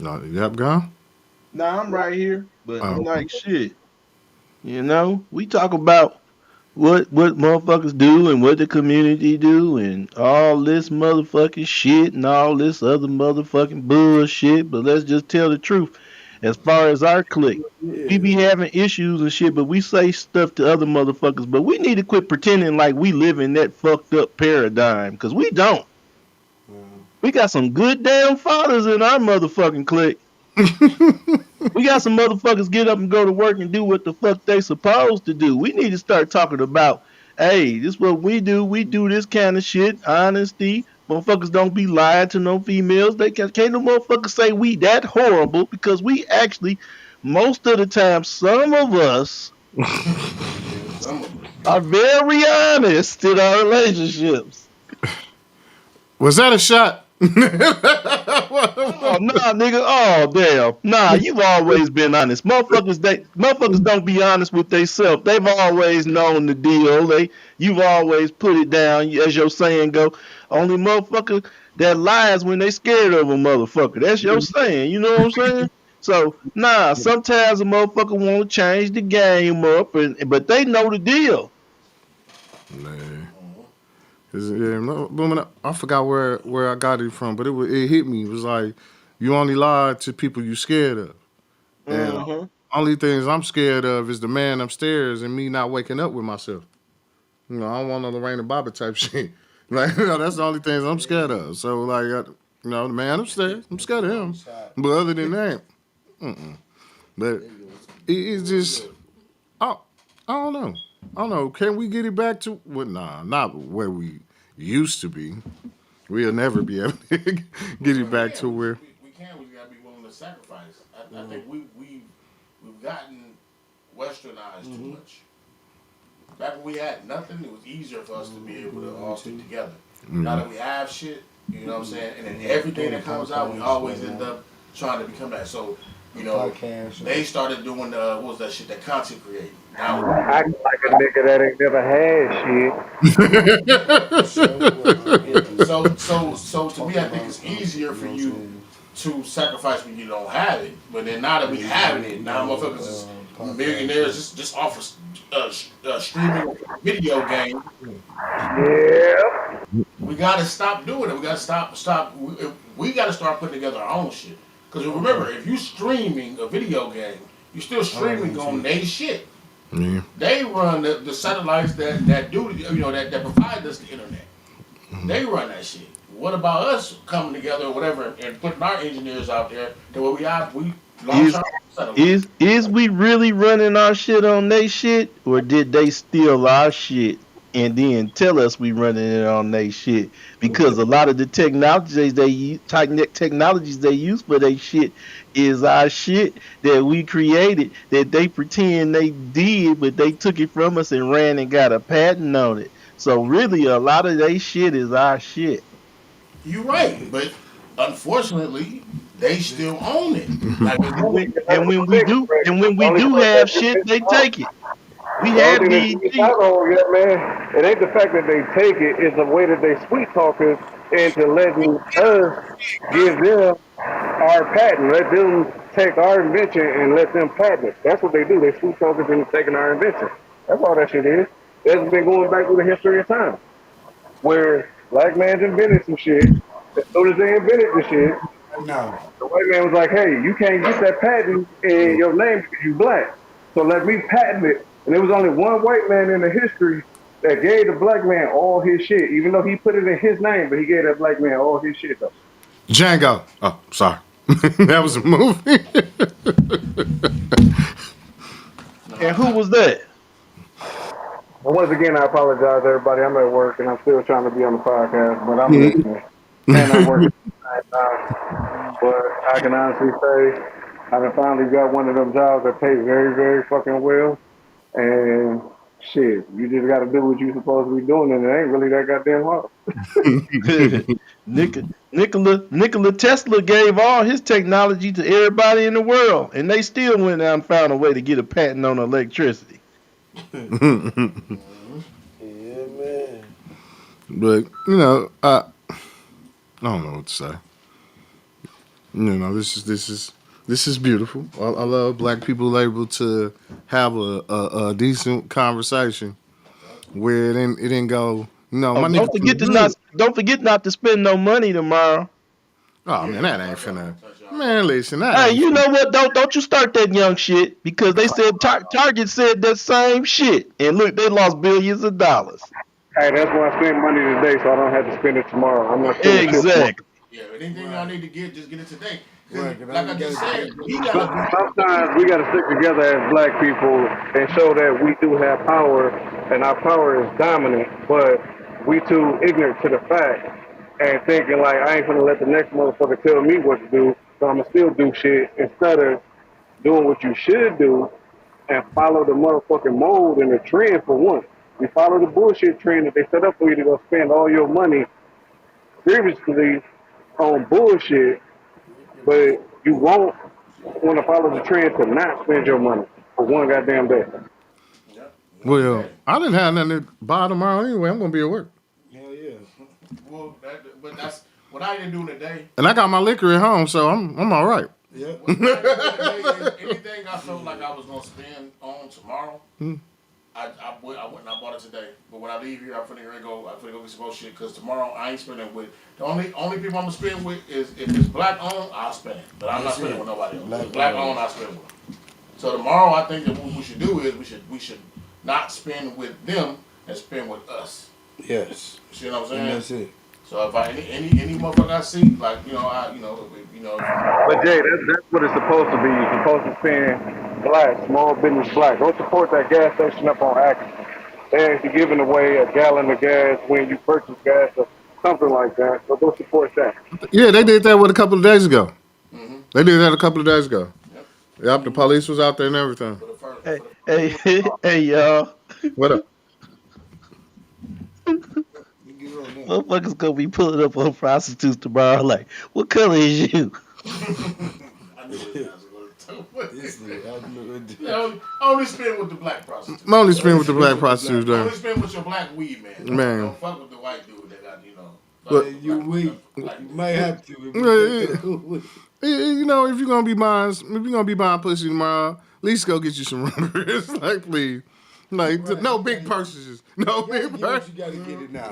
S9: No, Yep gone?
S10: Nah, I'm right here, but I'm like shit. We talk about what motherfuckers do and what the community do and all this motherfucking shit and all this other motherfucking bullshit. But let's just tell the truth. As far as our clique, we be having issues and shit, but we say stuff to other motherfuckers. But we need to quit pretending like we live in that fucked up paradigm, because we don't. We got some good damn fathers in our motherfucking clique. We got some motherfuckers get up and go to work and do what the fuck they supposed to do. We need to start talking about, hey, this is what we do. We do this kind of shit. Honesty. Motherfuckers don't be lying to no females. They can't no motherfuckers say we that horrible, because we actually, most of the time, some of us are very honest in our relationships.
S9: Was that a shot?
S10: Oh, nah, nigga. Oh, damn. Nah, you've always been honest. Motherfuckers don't be honest with themselves. They've always known the deal. You've always put it down, as your saying go. Only motherfucker that lies when they scared of a motherfucker. That's your saying. You know what I'm saying? So, nah, sometimes a motherfucker want to change the game up, but they know the deal.
S9: Man. I forgot where I got it from, but it hit me. It was like, you only lie to people you scared of. And only things I'm scared of is the man upstairs and me not waking up with myself. I don't want no Lorraine and Bobby type shit. Like, that's the only things I'm scared of. So, like, the man upstairs, I'm scared of him. But other than that, But it's just, I don't know. I don't know. Can we get it back to not where we used to be. We'll never be able to get it back to where.
S3: We can. We gotta be willing to sacrifice. I think we've gotten westernized too much. Back when we had nothing, it was easier for us to be able to all stick together. Now that we have shit, you know what I'm saying, and then everything that comes out, we always end up trying to become that. So. They started doing what was that shit, that content creating. Now,
S4: acting like a nigga that ain't never
S3: had shit. So to me, I think it's easier for you to sacrifice when you don't have it. But then now that we have it, now motherfuckers is millionaires just off a streaming video game.
S4: Yeah.
S3: We gotta stop doing it. We gotta stop. We gotta start putting together our own shit. Because remember, if you streaming a video game, you're still streaming on they shit.
S9: Yeah.
S3: They run the satellites that do that provide us the internet. They run that shit. What about us coming together or whatever and putting our engineers out there to where we launch
S10: Is
S3: our satellites?
S10: is we really running our shit on they shit, or did they steal our shit and then tell us we running it on they shit? Because a lot of the technologies they use for they shit is our shit that we created that they pretend they did, but they took it from us and ran and got a patent on it. So really, a lot of they shit is our shit.
S3: You're right, but unfortunately, they still own it. Like
S10: And when we do have shit, they take it. We
S4: The only
S10: had
S4: thing that you
S10: BET.
S4: not on yet, man, it ain't the fact that they take it, it's the way that they sweet talk us into letting us give them our patent. Let them take our invention and let them patent it. That's what they do. They sweet talk us into taking our invention. That's all that shit is. That's been going back through the history of time. Where black man's invented some shit. As soon as they invented the shit,
S5: No.
S4: the white man was like, hey, you can't get that patent in your name because you black. So let me patent it. And there was only one white man in the history that gave the black man all his shit, even though he put it in his name, but he gave that black man all his shit though.
S9: Django. Oh, sorry. That was a movie.
S10: And who was that?
S4: Well, once again, I apologize, everybody. I'm at work and I'm still trying to be on the podcast, but I'm listening. And I'm working at the same time. But I can honestly say I done finally got one of them jobs that pays very, very fucking well. And shit, you just got to do what you're supposed to be doing, and it ain't really that goddamn hard.
S10: Nikola Tesla gave all his technology to everybody in the world, and they still went out and found a way to get a patent on electricity.
S5: Yeah, man.
S9: But I don't know what to say. This is beautiful. I love black people able to have a decent conversation where it didn't go. My nigga.
S10: Don't forget not to spend no money tomorrow.
S9: Oh man, that ain't finna. Man, listen,
S10: Hey, you know what? Don't you start that young shit because they said Target said that same shit, and look, they lost billions of dollars.
S4: Hey, that's why I spend money today, so I don't have to spend it tomorrow. I'm not spending
S10: exactly.
S3: Yeah, anything y'all need to get, just get it today.
S5: Right,
S3: like I just said,
S4: sometimes we got to stick together as black people and show that we do have power, and our power is dominant, but we too ignorant to the fact and thinking like I ain't gonna let the next motherfucker tell me what to do, so I'm gonna still do shit instead of doing what you should do and follow the motherfucking mold and the trend for one. You follow the bullshit trend that they set up for you to go spend all your money previously on bullshit, but you won't want to follow the trend to not spend your money for one goddamn day.
S9: Well, I didn't have nothing to buy tomorrow anyway. I'm gonna be at work.
S5: Hell yeah.
S3: Well, but that's what I didn't do today.
S9: And I got my liquor at home, so I'm all right.
S5: Yeah.
S3: Anything I felt like I was gonna spend on tomorrow, I went and I bought it today. But when I leave here, I'm finna go get some more shit because tomorrow I ain't spending with the only people I'm gonna spend with is if it's black owned, I'll spend. But I'm not spending with nobody else. Black owned, I spend with. So tomorrow, I think that what we should do is we should not spend with them and spend with us.
S5: Yes.
S3: You see what I'm saying?
S5: And that's it.
S3: So if I any motherfucker I see, like
S4: But Jay, that's what it's supposed to be. You're supposed to spend black, small business black. Don't support that gas station up on accident. They're actually giving away a gallon of gas when you purchase gas or something like that. So don't support that.
S9: Yeah, they did that a couple of days ago. They did that a couple of days ago. Yep, the police was out there and everything.
S10: Hey, y'all.
S9: What up?
S10: Motherfuckers gonna be pulling up on prostitutes tomorrow. Like, what color is you?
S3: I only spend with the black prostitutes.
S9: I only spend with the black prostitutes.
S3: I only spend with your black weed man.
S9: Man.
S3: Don't fuck with the white dude that got
S5: But you might have to.
S9: If you're gonna be buying pussy tomorrow, at least go get you some rubbers. Like, please. Like, no big purchases. No big purchases.
S5: You gotta get it now.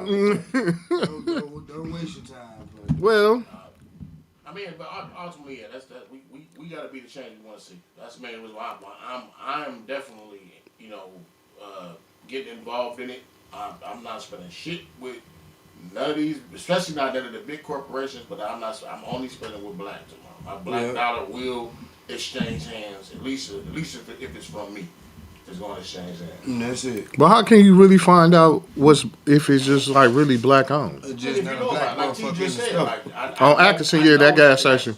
S5: Don't waste your time.
S9: Well,
S3: I mean, but ultimately, yeah, that's that. We got to be the change we want to see. That's the main reason why I'm definitely getting involved in it. I'm not spending shit with none of these, especially not none of the big corporations. But I'm not. I'm only spending with black tomorrow. My black dollar will exchange hands at least if it's from me. It's going to exchange hands.
S5: And that's it.
S9: But how can you really find out if it's just like really black owned?
S3: Just not a black like T just said, like
S9: on Atkinson, yeah, that gas station.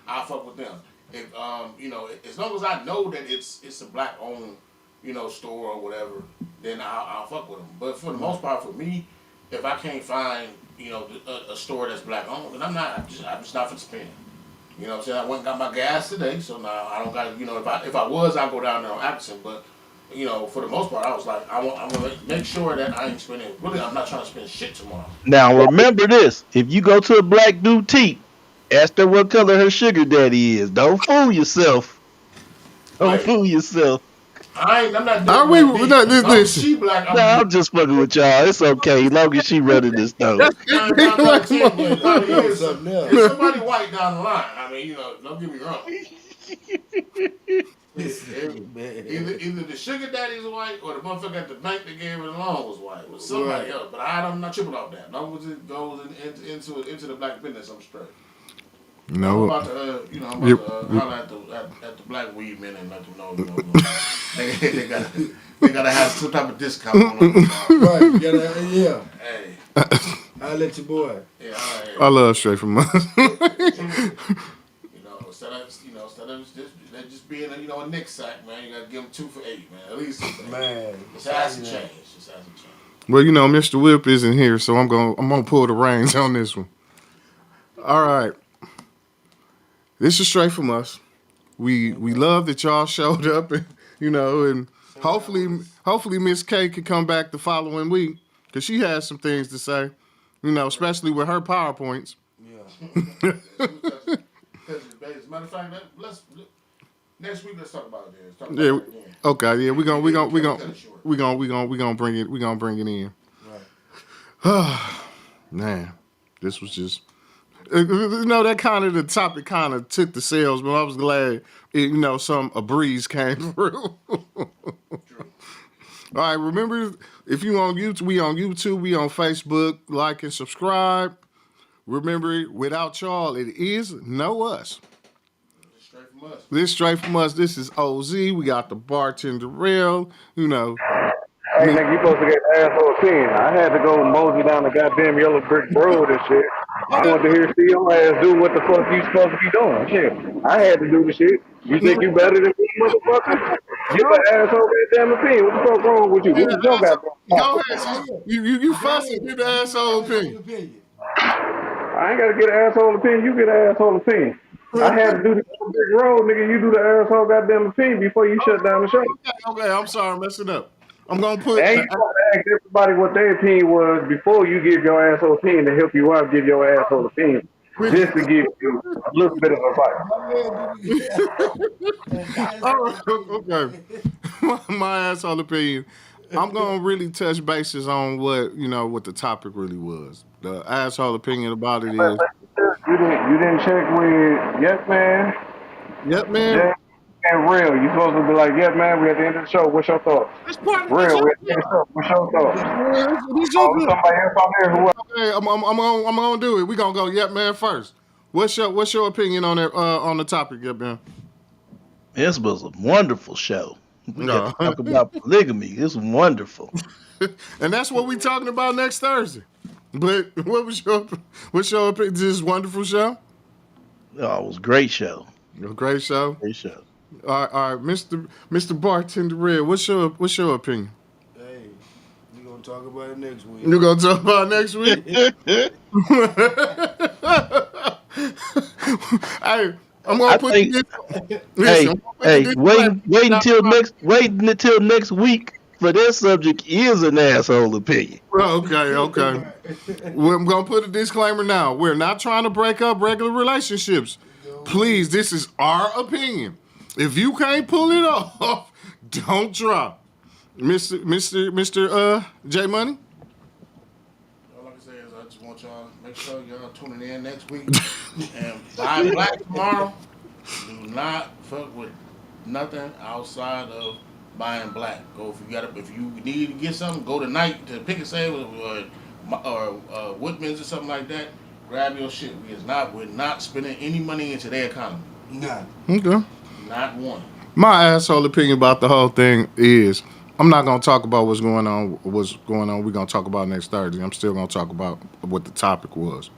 S3: I fuck with them. If as long as I know that it's a black owned, store or whatever, then I'll fuck with them. But for the most part, for me, if I can't find a store that's black owned, then I'm just not for spending. You know what I'm saying? I went and got my gas today, so now I don't got if I was, I'd go down there on Atkinson, but. For the most part, I was like, I want to make sure that I ain't spending. Really, I'm not trying to spend shit tomorrow.
S10: Now remember this: if you go to a black boutique, ask her what color her sugar daddy is. Don't fool yourself. Don't fool yourself.
S3: I'm not.
S9: Are we? This.
S3: She black.
S10: I'm just fucking with y'all. It's okay, as long as she running this though.
S3: If somebody white down the line, I mean, don't get me wrong. Either the sugar daddy's white or the motherfucker at the bank that gave her the loan was white. Or somebody else. But I'm not tripping off that. No, it goes into the black business, I'm straight.
S9: No.
S3: I'm about to holler at the black weed men and let them know, they gotta have some type of discount on them.
S5: Right, yeah.
S3: Hey.
S5: I'll let your boy.
S3: Yeah, all right.
S9: I love Straight from Us.
S3: Instead of just being a Nick sack, man, you gotta give them 2 for $8, man. At least
S5: man.
S3: Just has to change.
S9: Well, Mr. Whipp isn't here, so I'm gonna pull the reins on this one. All right. This is Straight from Us. We love that y'all showed up and and hopefully Miss K can come back the following week because she has some things to say, especially with her PowerPoints.
S3: Yeah. As a matter of fact, next week let's talk about it. Talk about it again.
S9: Okay, yeah, we're gonna bring it in. Right. Man, this was just that kind of the topic kind of took the sails, but I was glad a breeze came through. All right, remember if you on YouTube, we on Facebook, like and subscribe. Remember, without y'all, it is no us. This Straight from Us. This is OZ. We got the bartender rail.
S4: Hey, nigga, you supposed to get an asshole 10. I had to go mosey down the goddamn yellow brick road and shit. I wanted to see your ass do what the fuck you supposed to be doing. Shit. I had to do the shit. You think you better than me, motherfucker? You an asshole goddamn opinion. What the fuck wrong with you? What is your goddamn
S9: Go ahead. You fussing. Get the asshole opinion.
S4: I ain't got to get an asshole opinion. You get an asshole opinion. I had to do the big road, nigga. You do the asshole goddamn opinion before you shut down the show.
S9: Okay, I'm sorry, I'm messing up. I'm gonna put.
S4: And you gotta ask everybody what their opinion was before you give your asshole opinion to help you out. Give your asshole opinion just to give you a little bit of advice.
S9: All right, okay. My asshole opinion. I'm gonna really touch bases on what the topic really was. The asshole opinion about it is.
S4: You didn't check with Yep Man.
S9: Yep Man.
S4: Yeah, and Real. You supposed to be like, Yep Man. We at the end of the show. What's your thoughts? Real. We at the end of the show. What's your thoughts? Somebody else on there who?
S9: Okay, I'm gonna do it. We gonna go Yep Man first. What's your opinion on the topic, Yep Man?
S10: This was a wonderful show. We got to talk about polygamy. It's wonderful.
S9: And that's what we're talking about next Thursday. But what's your opinion? This wonderful show?
S10: Oh, it was a great show.
S9: A great show?
S10: Great show.
S9: All right, Mr. Bartender Red, what's your opinion?
S5: Hey, we're gonna talk about it next week.
S9: You're gonna talk about it next week? Hey, I'm gonna put
S10: wait until next week for that subject is an asshole opinion.
S9: Okay. I'm gonna put a disclaimer now. We're not trying to break up regular relationships. Please, this is our opinion. If you can't pull it off, don't drop. Mr. J Money?
S3: All I can say is I just want want y'all to make sure y'all tuning in next week. And buy black tomorrow. Do not fuck with nothing outside of buying black. Go if you need to get something, go tonight to Pick and Save or Woodman's or something like that. Grab your shit. We're not spending any money into their economy.
S5: Nah.
S9: Okay.
S3: Not one.
S9: My asshole opinion about the whole thing is I'm not gonna talk about what's going on. We're gonna talk about next Thursday. I'm still gonna talk about what the topic was.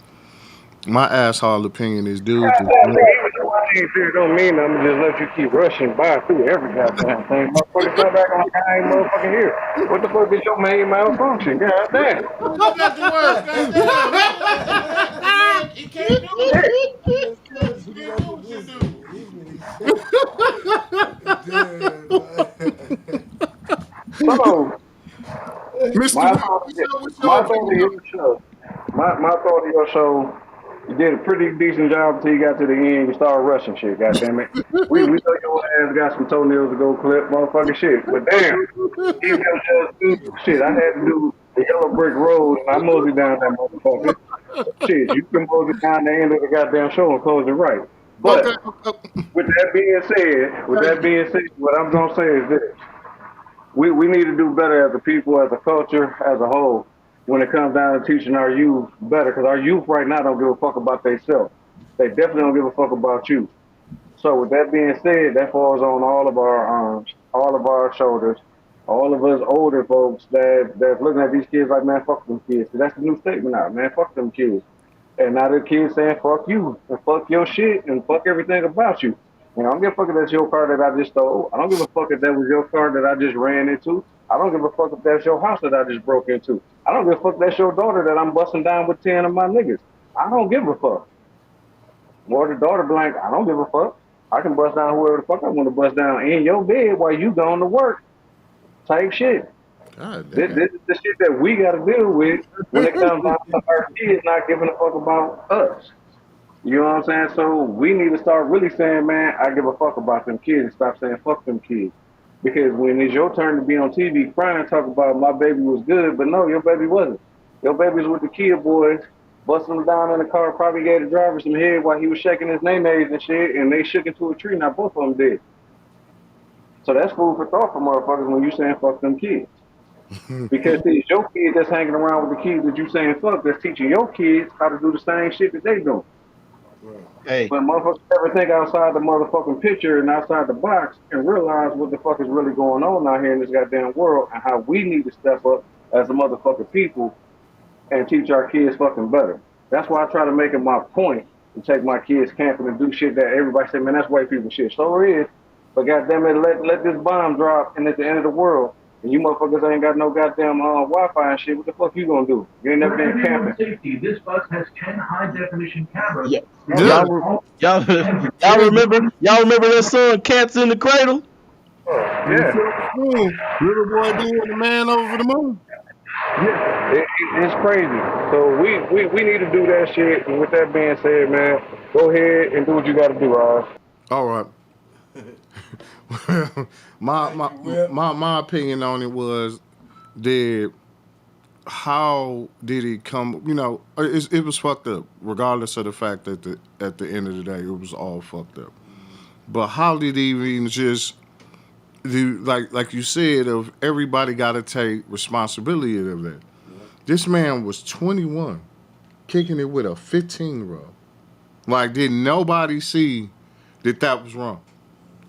S9: My asshole opinion is, dude.
S4: Even though I ain't serious, don't mean I'm just let you keep rushing by through every goddamn thing. Motherfucker, step back on like I ain't motherfucking here. What the fuck is your main malfunction? God damn.
S3: Go back to work. Goddamn. He can't do it. He can't do what you do.
S4: So,
S9: Mr.
S4: my
S9: Whipp,
S4: thought of your show. My thought of your show. You did a pretty decent job until you got to the end. You started rushing shit. Goddamn it. We know your ass got some toenails to go clip, motherfucking shit. But damn, even just shit. I had to do the yellow brick road, and I moseyed down that motherfucker. Shit, you can mosey down the end of the goddamn show and close it right. But with that being said, what I'm gonna say is this. We need to do better as a people, as a culture, as a whole, when it comes down to teaching our youth better. Because our youth right now don't give a fuck about themselves. They definitely don't give a fuck about you. So with that being said, that falls on all of our arms, all of our shoulders, all of us older folks that's looking at these kids like, man, fuck them kids. So that's the new statement now, man, fuck them kids. And now the kids saying fuck you and fuck your shit and fuck everything about you. I don't give a fuck if that's your car that I just stole. I don't give a fuck if that was your car that I just ran into. I don't give a fuck if that's your house that I just broke into. I don't give a fuck if that's your daughter that I'm busting down with 10 of my niggas. I don't give a fuck. Or the daughter blank, I don't give a fuck. I can bust down whoever the fuck I want to bust down in your bed while you going to work. Type shit. This is the shit that we got to deal with when it comes down to our kids not giving a fuck about us. You know what I'm saying? So we need to start really saying, man, I give a fuck about them kids and stop saying fuck them kids. Because when it's your turn to be on TV crying and talk about my baby was good, but no, your baby wasn't. Your baby's with the kid boys, busting them down in the car, probably gave the driver some head while he was shaking his nays and shit, and they shook into a tree, now both of them dead. So that's food for thought for motherfuckers when you saying fuck them kids. Because it's your kids that's hanging around with the kids that you saying fuck that's teaching your kids how to do the same shit that they doing.
S10: Hey.
S4: But motherfuckers never think outside the motherfucking picture and outside the box and realize what the fuck is really going on out here in this goddamn world and how we need to step up as a motherfucking people and teach our kids fucking better. That's why I try to make it my point to take my kids camping and do shit that everybody say, man, that's white people shit. So it is. But goddamn it, let this bomb drop and at the end of the world, and you motherfuckers ain't got no goddamn Wi-Fi and shit, what the fuck you gonna do? You ain't never been camping.
S16: Safety. This bus has 10 high-definition cameras.
S10: Yeah. Y'all remember that song "Cats in the Cradle"?
S4: Yeah.
S9: Little boy being the man over the moon.
S4: Yeah, it's crazy. So we need to do that shit. And with that being said, man, go ahead and do what you got to do, Oz.
S9: All right. my opinion on it was how did it come? You know, it was fucked up. Regardless of the fact that at the end of the day, it was all fucked up. But how did it even just do? Like you said, of everybody got to take responsibility of that. This man was 21, kicking it with a 15-year-old. Like, did nobody see that was wrong?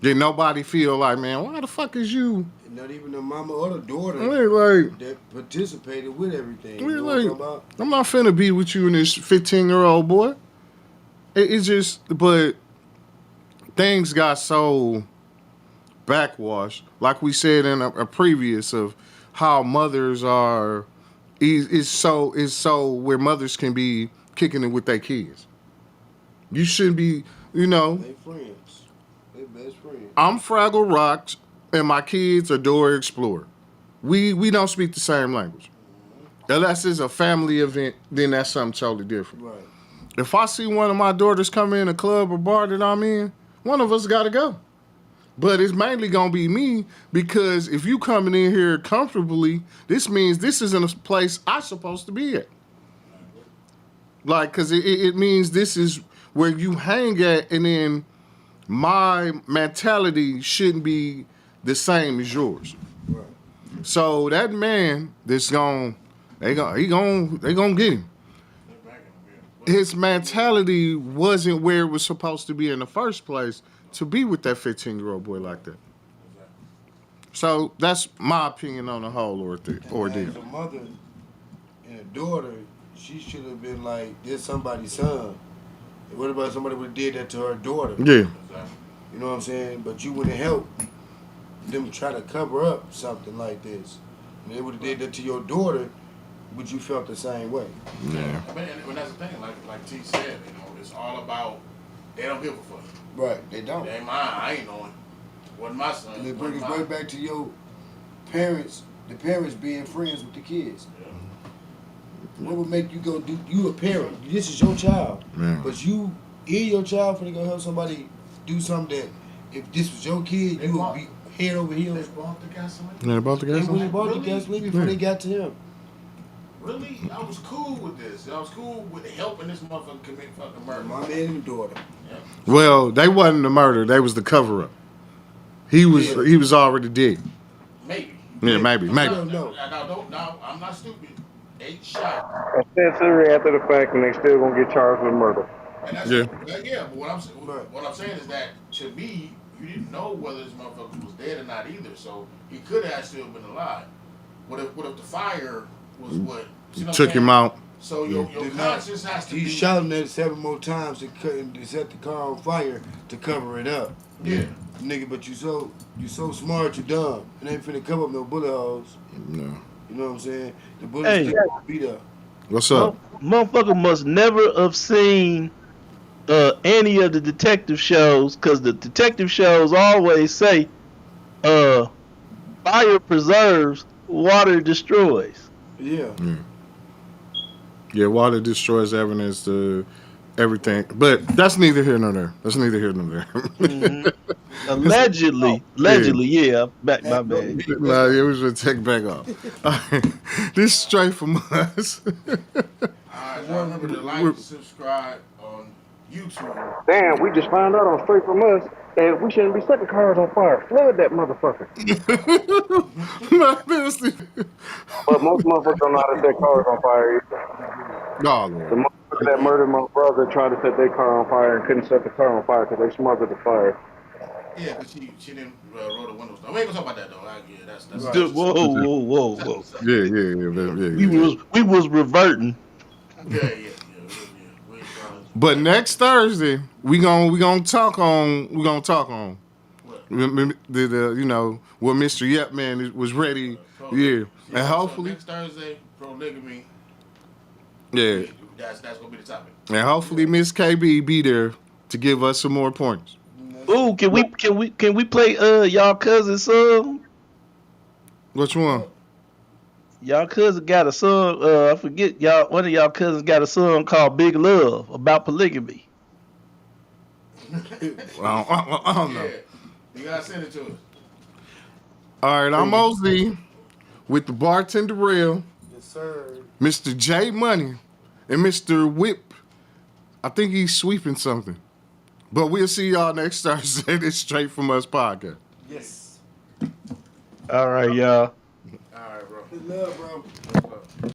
S9: Did nobody feel like, man, why the fuck is you?
S5: Not even the mama or the daughter that participated with everything. You know what I'm talking about?
S9: I'm not finna be with you and this 15-year-old boy. It's just, but things got so backwashed, like we said in a previous of how mothers are. Is so where mothers can be kicking it with their kids. You shouldn't be, you know.
S5: They friends. They best friends.
S9: I'm Fraggle Rocks, and my kids are Dora Explorer. We don't speak the same language. Unless it's a family event, then that's something totally different.
S5: Right.
S9: If I see one of my daughters come in a club or bar that I'm in, one of us got to go. But it's mainly going to be me, because if you coming in here comfortably, this means this isn't a place I'm supposed to be at. Like, cause it means this is where you hang at, and then my mentality shouldn't be the same as yours.
S5: Right.
S9: So that man that's they gonna get him. His mentality wasn't where it was supposed to be in the first place to be with that 15-year-old boy like that. So that's my opinion on the whole ordeal.
S5: As a mother and a daughter, she should have been like, "This somebody's son." And what about somebody would have did that to her daughter?
S9: Yeah.
S5: You know what I'm saying? But you wouldn't help them try to cover up something like this. And they would have did that to your daughter, but you felt the same way.
S9: Yeah.
S3: I mean, and that's the thing. Like T said, it's all about they don't give a fuck.
S5: Right, they don't.
S3: They ain't mine. I ain't knowing. Wasn't my son.
S5: And it brings us right back to your parents, the parents being friends with the kids. What would make you go do? You a parent. This is your child, but you your child finna go help somebody do something that if this was your kid, you would be head over heels.
S3: They bought the gasoline.
S9: Yeah, they bought the gasoline.
S5: They bought the gasoline before they got to him.
S3: Really? I was cool with this. I was cool with helping this motherfucker commit fucking murder.
S5: My man and daughter.
S3: Yeah.
S9: Well, they wasn't the murder. They was the cover up. He was already dead.
S3: Maybe.
S9: Yeah, maybe.
S3: No, I'm not stupid. 8 shots.
S4: Accessory after the fact, and they still gonna get charged with murder.
S3: And that's
S9: Yeah.
S3: But what I'm saying is that to me, you didn't know whether this motherfucker was dead or not either. So he could have still been alive. What if the fire was what
S9: Took him out.
S3: So your conscience has to be.
S5: He shot him at 7 more times to set the car on fire to cover it up.
S3: Yeah.
S5: Nigga, but you so smart, you dumb. It ain't finna cover up no bullet holes.
S9: No.
S5: You know what I'm saying? The bullets still gonna be there.
S9: What's up?
S10: Motherfucker must never have seen any of the detective shows, because the detective shows always say fire preserves, water destroys.
S5: Yeah.
S9: Yeah, water destroys evidence to everything. But that's neither here nor there.
S10: Mm-hmm. Allegedly, yeah. Back my bad.
S9: Nah, yeah, we should take back off. This is straight from us.
S3: Alright, remember to like, subscribe on YouTube.
S4: Damn, we just found out on Straight From Us that we shouldn't be setting cars on fire. Flood that motherfucker. But most motherfuckers don't know how to set cars on fire either.
S9: No,
S4: the motherfucker that murdered my brother tried to set their car on fire and couldn't set the car on fire because they smothered the fire.
S3: Yeah, but she didn't roll the windows down. We ain't gonna talk about that though. Yeah, that's
S10: Dude, whoa.
S9: Yeah.
S10: We was reverting.
S3: Yeah.
S9: But next Thursday, we gonna talk on what Mr. Yep Man was ready. Yeah, and hopefully
S3: next Thursday, polygamy.
S9: Yeah,
S3: that's gonna be the topic.
S9: And hopefully Miss KB be there to give us some more points.
S10: Ooh, can we play y'all cousin song?
S9: Which one?
S10: Y'all cousin got a song. I forget one of y'all cousins got a song called "Big Love" about polygamy.
S9: I don't know.
S3: Yeah. You gotta send it to us.
S9: All right, I'm OZ with the bartender rail.
S5: Yes, sir.
S9: Mr. J Money and Mr. Whipp. I think he's sweeping something. But we'll see y'all next Thursday. This Straight From Us podcast.
S5: Yes.
S10: All right, y'all.
S3: All right, bro.
S5: Good love, bro.